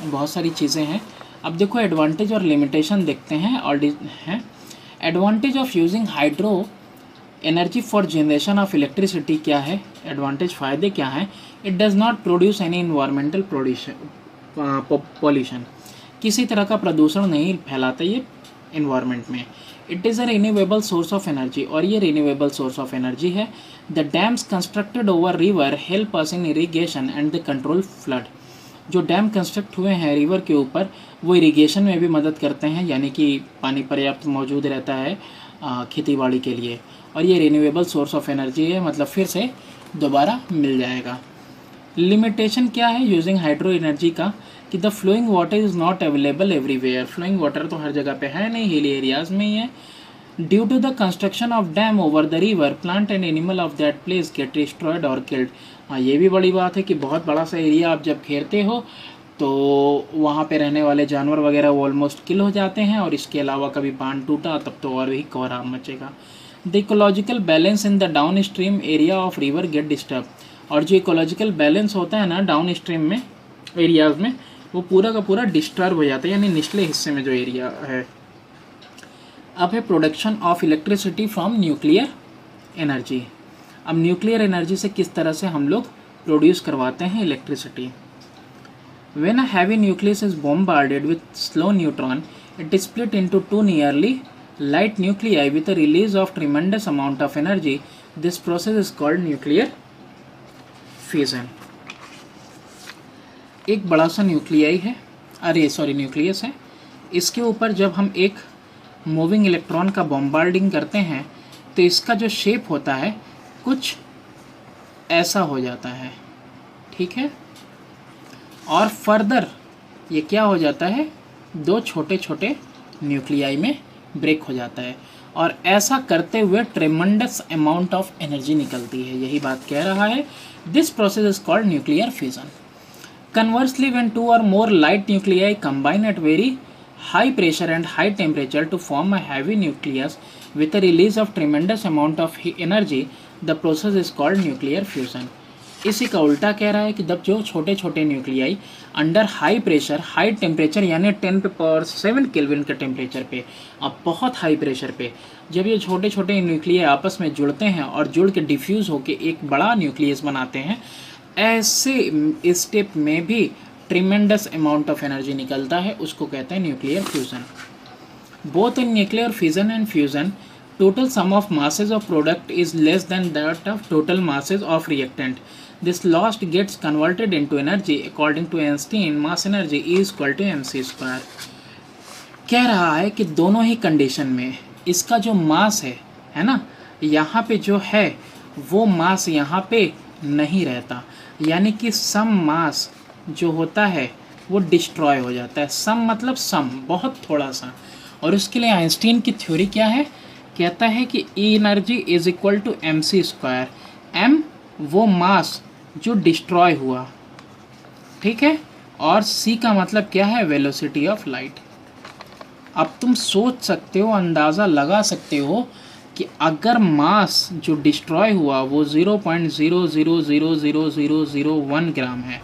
बहुत सारी चीज़ें हैं। अब देखो एडवांटेज और लिमिटेशन देखते हैं और हैं। Advantage of using hydro energy for generation of electricity क्या है, एडवांटेज फ़ायदे क्या हैं। It does not produce any environmental pollution, किसी तरह का प्रदूषण नहीं फैलाता ये इन्वायरमेंट में। It is a renewable source of energy, और ये रिन्यूएबल सोर्स ऑफ एनर्जी है। The dams constructed over river help us in irrigation and the control flood, जो डैम कंस्ट्रक्ट हुए हैं रिवर के ऊपर वो इरीगेशन में भी मदद करते हैं, यानी कि पानी पर्याप्त मौजूद रहता है खेती बाड़ी के लिए। और ये रिन्यूएबल सोर्स ऑफ एनर्जी है, मतलब फिर से दोबारा मिल जाएगा। लिमिटेशन क्या है यूजिंग हाइड्रो एनर्जी का कि the flowing water is not available everywhere, flowing water तो हर जगह पे है नहीं, हिली एरियाज़ में ही है। Due to the construction of dam over the river plant and animal of that place get destroyed और किल्ड। हाँ, ये भी बड़ी बात है कि बहुत बड़ा सा एरिया आप जब घेरते हो तो वहाँ पे रहने वाले जानवर वगैरह वो ऑलमोस्ट किल हो जाते हैं, और इसके अलावा कभी बांध टूटा तब तो और भी कोहराम मचेगा। The ecological balance in the downstream area of river get disturb, और जो इकोलॉजिकल बैलेंस होता है ना डाउन स्ट्रीम में एरियाज़ में, वो पूरा का पूरा डिस्टर्ब हो जाता है, यानी निचले हिस्से में जो एरिया है। अब है production of electricity from nuclear energy. अब न्यूक्लियर एनर्जी से किस तरह से हम लोग प्रोड्यूस करवाते हैं electricity. When a heavy nucleus is bombarded with slow neutron, it is split into two nearly light nuclei with a release of tremendous amount of energy. This process is called nuclear fission. एक बड़ा सा nuclei है, nucleus है, इसके ऊपर जब हम एक मूविंग इलेक्ट्रॉन का बॉम्बार्डिंग करते हैं तो इसका जो शेप होता है कुछ ऐसा हो जाता है, ठीक है। और फर्दर ये क्या हो जाता है, दो छोटे छोटे न्यूक्लियाई में ब्रेक हो जाता है, और ऐसा करते हुए ट्रेमेंडस अमाउंट ऑफ एनर्जी निकलती है, यही बात कह रहा है। This process is called nuclear fusion. Conversely when two or more light nuclei combine at very high pressure and high temperature to form a heavy nucleus with a release of tremendous amount of energy, the process is called nuclear fusion. इसी का उल्टा कह रहा है कि जब जो छोटे छोटे nuclei under high pressure, high temperature यानी 10⁻⁷ केल्विन के टेम्परेचर पे, अब बहुत हाई प्रेशर पे जब ये छोटे छोटे न्यूक्लियाई आपस में जुड़ते हैं और जुड़ के डिफ्यूज़ होकर एक बड़ा न्यूक्लियस बनाते हैं, ऐसे स्टेप में भी ट्रिमेंडस अमाउंट ऑफ एनर्जी निकलता है, उसको कहते हैं nuclear fusion. Both in nuclear fission and fusion total sum of masses of product is less than that of total masses of reactant. This lost gets converted into energy according to Einstein, mass energy is equal to mc²। कह रहा है कि दोनों ही condition में इसका जो मास है ना, यहाँ पे जो है वो मास यहाँ पे नहीं रहता, यानी कि सम मास जो होता है वो डिस्ट्रॉय हो जाता है। सम मतलब सम, बहुत थोड़ा सा। और उसके लिए आइंस्टीन की थ्योरी क्या है, कहता है कि E energy is equal to mc²। m वो मास जो डिस्ट्रॉय हुआ, ठीक है, और c का मतलब क्या है, वेलोसिटी ऑफ लाइट। अब तुम सोच सकते हो, अंदाज़ा लगा सकते हो कि अगर मास जो डिस्ट्रॉय हुआ वो 0.000001 ग्राम है,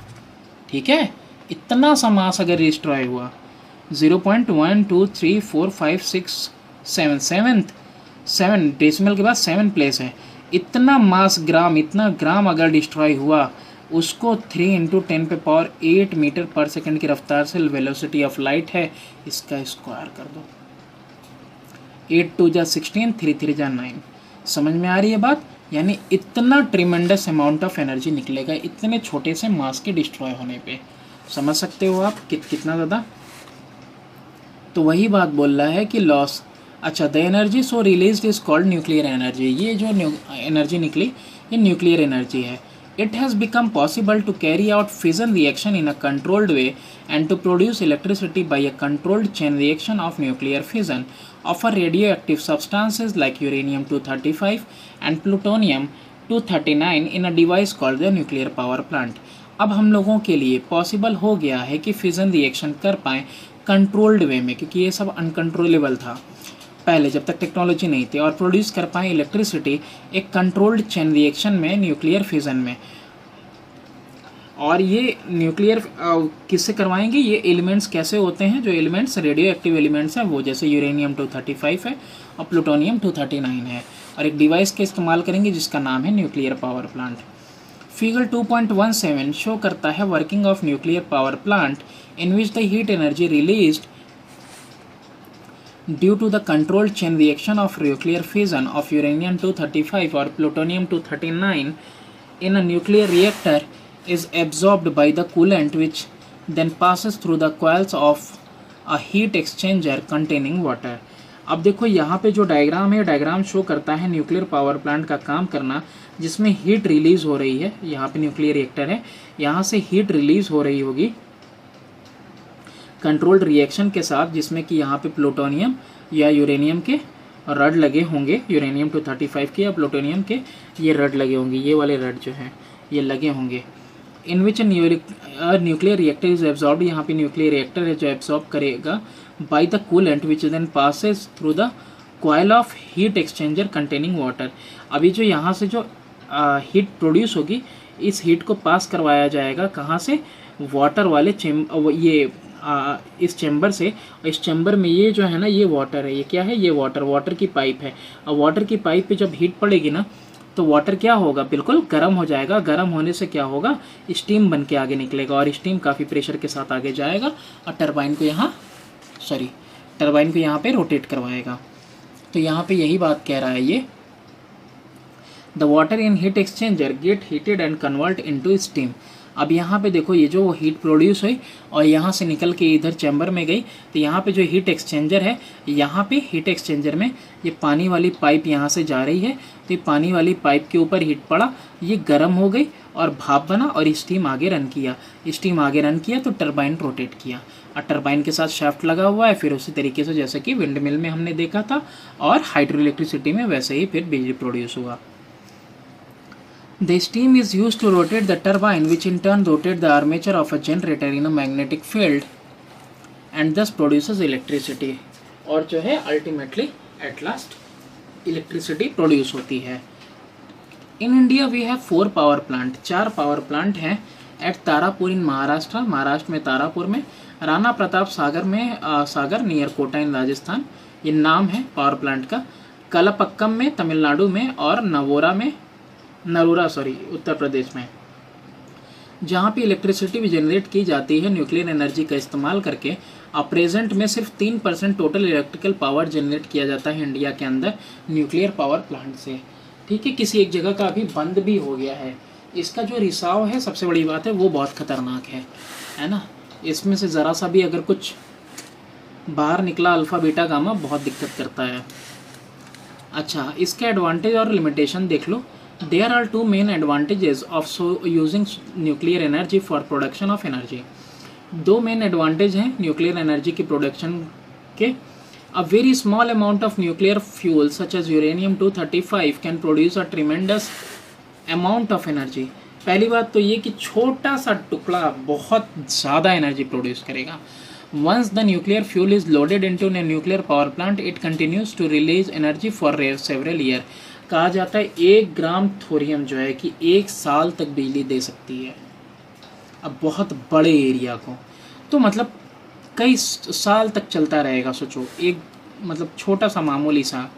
ठीक है, इतना सा मास अगर डिस्ट्रॉय हुआ, 0.1234567 डेसिमल के बाद 7 प्लेस है, इतना मास ग्राम, इतना ग्राम अगर डिस्ट्रॉय हुआ, उसको 3 × 10⁸ मीटर पर सेकंड की रफ्तार से वेलोसिटी ऑफ लाइट है, इसका स्क्वायर कर दो। 8 × 2 = 16, 3 × 3 = 9। समझ में आ रही है बात, यानी इतना ट्रिमेंडस अमाउंट ऑफ एनर्जी निकलेगा इतने छोटे से मास के डिस्ट्रॉय होने पे। समझ सकते हो आप कितना ज़्यादा। तो वही बात बोल रहा है कि लॉस, अच्छा, the energy so released is called nuclear energy. ये जो एनर्जी निकली ये न्यूक्लियर एनर्जी है। It has become possible to carry out fission reaction in a controlled way and to produce electricity by a controlled chain reaction of nuclear fission of a radioactive substances like uranium-235 and plutonium-239 in a device called the nuclear power plant. अब हम लोगों के लिए possible हो गया है कि fission reaction कर पाएँ कंट्रोल्ड वे में, क्योंकि ये सब अनकंट्रोलेबल था पहले जब तक टेक्नोलॉजी नहीं थी, और प्रोड्यूस कर पाएँ इलेक्ट्रिसिटी एक कंट्रोल्ड चेन रिएक्शन में न्यूक्लियर फिजन में। और ये न्यूक्लियर किससे करवाएंगे, ये एलिमेंट्स कैसे होते हैं, जो एलिमेंट्स रेडियो एक्टिव एलिमेंट्स हैं वो जैसे यूरेनियम-235 है और प्लूटोनियम-239 है, और एक डिवाइस का इस्तेमाल करेंगे जिसका नाम है nuclear power plant. Figure 2.17 show करता है working of nuclear power plant in which the heat energy released due to the controlled chain reaction of nuclear fission of uranium-235 or plutonium-239 in a nuclear reactor is absorbed by the coolant, which then passes through the coils of a heat exchanger containing water. अब देखो यहाँ पे जो diagram है, diagram show करता है nuclear power plant का काम करना, जिसमें हीट रिलीज हो रही है। यहाँ पे न्यूक्लियर रिएक्टर है, यहाँ से हीट रिलीज हो रही होगी कंट्रोल्ड रिएक्शन के साथ, जिसमें कि यहाँ पे प्लूटोनियम या यूरेनियम के रड लगे होंगे, यूरेनियम-235 के या प्लूटोनियम के ये रड लगे होंगे, ये वाले रड जो हैं ये लगे होंगे। In which nuclear reactor is absorb, यहाँ पे न्यूक्लियर रिएक्टर है जो एब्जॉर्ब करेगा by the coolant which then passes through the coil of heat exchanger containing water. अभी जो यहाँ से जो हीट प्रोड्यूस होगी, इस हीट को पास करवाया जाएगा कहाँ से, वाटर वाले इस चैम्बर से। इस चैम्बर में ये जो है ना, ये वाटर है, ये क्या है, ये वाटर की पाइप है। और वाटर की पाइप पे जब हीट पड़ेगी ना, तो वाटर क्या होगा, बिल्कुल गर्म हो जाएगा। गर्म होने से क्या होगा, स्टीम बन के आगे निकलेगा, और स्टीम काफ़ी प्रेशर के साथ आगे जाएगा और टरबाइन को यहाँ पे रोटेट करवाएगा। तो यहाँ पे यही बात कह रहा है ये, the water in heat exchanger gate heated and convert into steam. अब यहाँ पे देखो, ये जो हीट प्रोड्यूस हुई और यहाँ से निकल के इधर चैम्बर में गई, तो यहाँ पे जो हीट एक्सचेंजर है, यहाँ पे हीट एक्सचेंजर में ये पानी वाली पाइप यहाँ से जा रही है, तो ये पानी वाली पाइप के ऊपर हीट पड़ा, ये गर्म हो गई और भाप बना और स्टीम आगे रन किया तो टरबाइन रोटेट किया, और टरबाइन के साथ शाफ्ट लगा हुआ है। फिर उसी तरीके से जैसे कि विंड मिल में हमने देखा था और हाइड्रो इलेक्ट्रिसिटी में, वैसे ही फिर बिजली प्रोड्यूस हुआ। The steam is used to rotate the turbine, which in turn rotate the armature of a generator in a magnetic field and thus produces electricity. और जो है ultimately at last electricity produce होती है। In India we have 4 power plant, 4 power plant हैं at Tarapur in Maharashtra, Maharashtra में तारापुर में, राणा प्रताप सागर में सागर near Kota इन राजस्थान, ये नाम है पावर प्लांट का, कलपक्कम में तमिलनाडु में, और नरोरा उत्तर प्रदेश में, जहाँ पे इलेक्ट्रिसिटी भी जनरेट की जाती है न्यूक्लियर एनर्जी का इस्तेमाल करके। अब प्रेजेंट में सिर्फ 3% टोटल इलेक्ट्रिकल पावर जनरेट किया जाता है इंडिया के अंदर न्यूक्लियर पावर प्लांट से। ठीक है, किसी एक जगह का अभी बंद भी हो गया है। इसका जो रिसाव है, सबसे बड़ी बात है, वो बहुत खतरनाक है ना। इसमें से ज़रा सा भी अगर कुछ बाहर निकला अल्फ़ा बीटा गामा, बहुत दिक्कत करता है। अच्छा, इसके एडवांटेज और लिमिटेशन देख लो। There are 2 main advantages of using nuclear energy for production of energy. 2 main advantage हैं न्यूक्लियर एनर्जी की प्रोडक्शन के। A very small amount of nuclear fuel such as uranium-235 can produce a tremendous amount of energy. पहली बात तो ये कि छोटा सा टुकड़ा बहुत ज़्यादा एनर्जी प्रोड्यूस करेगा। Once the nuclear fuel is loaded into a nuclear power plant, it continues to release energy for several years. कहा जाता है 1 ग्राम थोरियम जो है कि 1 साल तक बिजली दे सकती है। अब बहुत बड़े एरिया को, तो मतलब कई साल तक चलता रहेगा। सोचो, एक मतलब छोटा सा मामूली सा।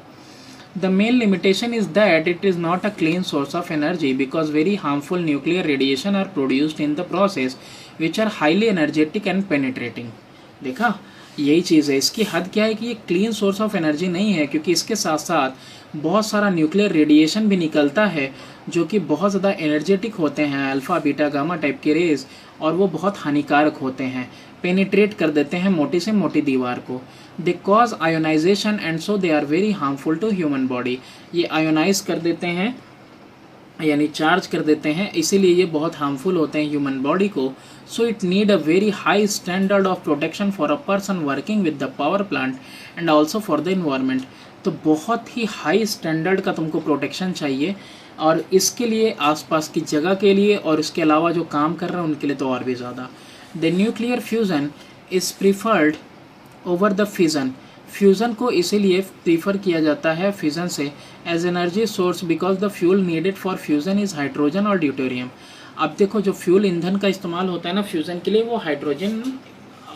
The main limitation is that it is not a clean source of energy because very harmful nuclear radiation are produced in the process which are highly energetic and penetrating. देखा, यही चीज़ है। इसकी हद क्या है कि ये क्लीन सोर्स ऑफ एनर्जी नहीं है, क्योंकि इसके साथ साथ बहुत सारा न्यूक्लियर रेडिएशन भी निकलता है जो कि बहुत ज़्यादा एनर्जेटिक होते हैं, अल्फ़ा बीटा गामा टाइप के रेज, और वो बहुत हानिकारक होते हैं, पेनिट्रेट कर देते हैं मोटी से मोटी दीवार को। They cause ionization and so they are very harmful to human body. ये आयोनाइज कर देते हैं यानी चार्ज कर देते हैं, इसीलिए ये बहुत हार्मफुल होते हैं ह्यूमन बॉडी को. So it need a very high standard of protection for a person working with the power plant and also for the environment. तो बहुत ही हाई स्टैंडर्ड का तुमको प्रोटेक्शन चाहिए, और इसके लिए आसपास की जगह के लिए और इसके अलावा जो काम कर रहे हैं उनके लिए तो और भी ज़्यादा. The nuclear fusion is preferred over the fission. Fusion को इसीलिए प्रीफर किया जाता है फिज़न से as energy source because the fuel needed for fusion is hydrogen और ड्यूटेरियम. अब देखो, जो फ्यूल ईंधन का इस्तेमाल होता है ना फ्यूज़न के लिए, वो हाइड्रोजन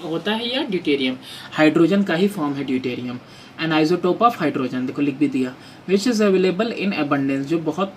होता है या ड्यूटेरियम. हाइड्रोजन का ही फॉर्म है deuterium. N isotope of hydrogen, देखो लिख भी दिया, which is available in abundance, जो बहुत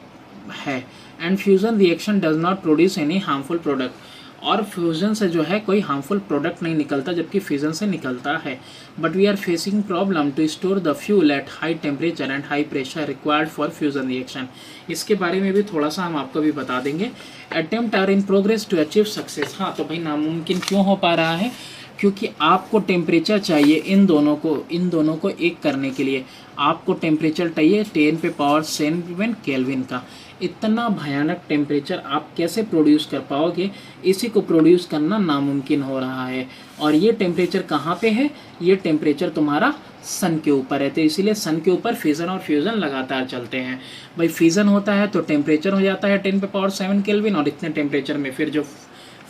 है. And fusion reaction does not produce any harmful product. और फ्यूज़न से जो है कोई हार्मफुल प्रोडक्ट नहीं निकलता, जबकि फ्यूज़न से निकलता है. But we are facing problem to store the fuel at high temperature and high pressure required for fusion reaction. इसके बारे में भी थोड़ा सा हम आपको भी बता देंगे. Attempt are in progress to achieve success. हाँ, तो भाई नामुमकिन क्यों हो पा रहा है? क्योंकि आपको टेम्परेचर चाहिए इन दोनों को एक करने के लिए. आपको टेम्परेचर चाहिए 10 पे पावर 7 केल्विन का. इतना भयानक टेम्परेचर आप कैसे प्रोड्यूस कर पाओगे? इसी को प्रोड्यूस करना नामुमकिन हो रहा है. और ये टेम्परेचर कहाँ पे है? ये टेम्परेचर तुम्हारा सन के ऊपर है. तो इसीलिए सन के ऊपर फिज़न और फ्यूज़न लगातार चलते हैं. भाई फिज़न होता है तो टेम्परेचर हो जाता है 10 पे पावर 7 केल्विन, और इतने टेम्परेचर में फिर जो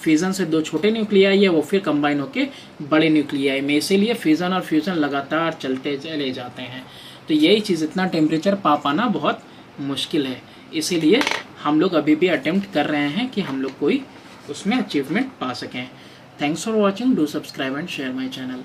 फिज़न से दो छोटे न्यूक्लियाई है वो फिर कंबाइन होके बड़े न्यूक्लियाई में. इसीलिए फिज़न और फ्यूज़न लगातार चलते चले जाते हैं. तो यही चीज़, इतना टेम्परेचर पा पाना बहुत मुश्किल है. इसीलिए हम लोग अभी भी अटेम्प्ट कर रहे हैं कि हम लोग कोई उसमें अचीवमेंट पा सकें. Thanks for watching. Do subscribe and share my channel.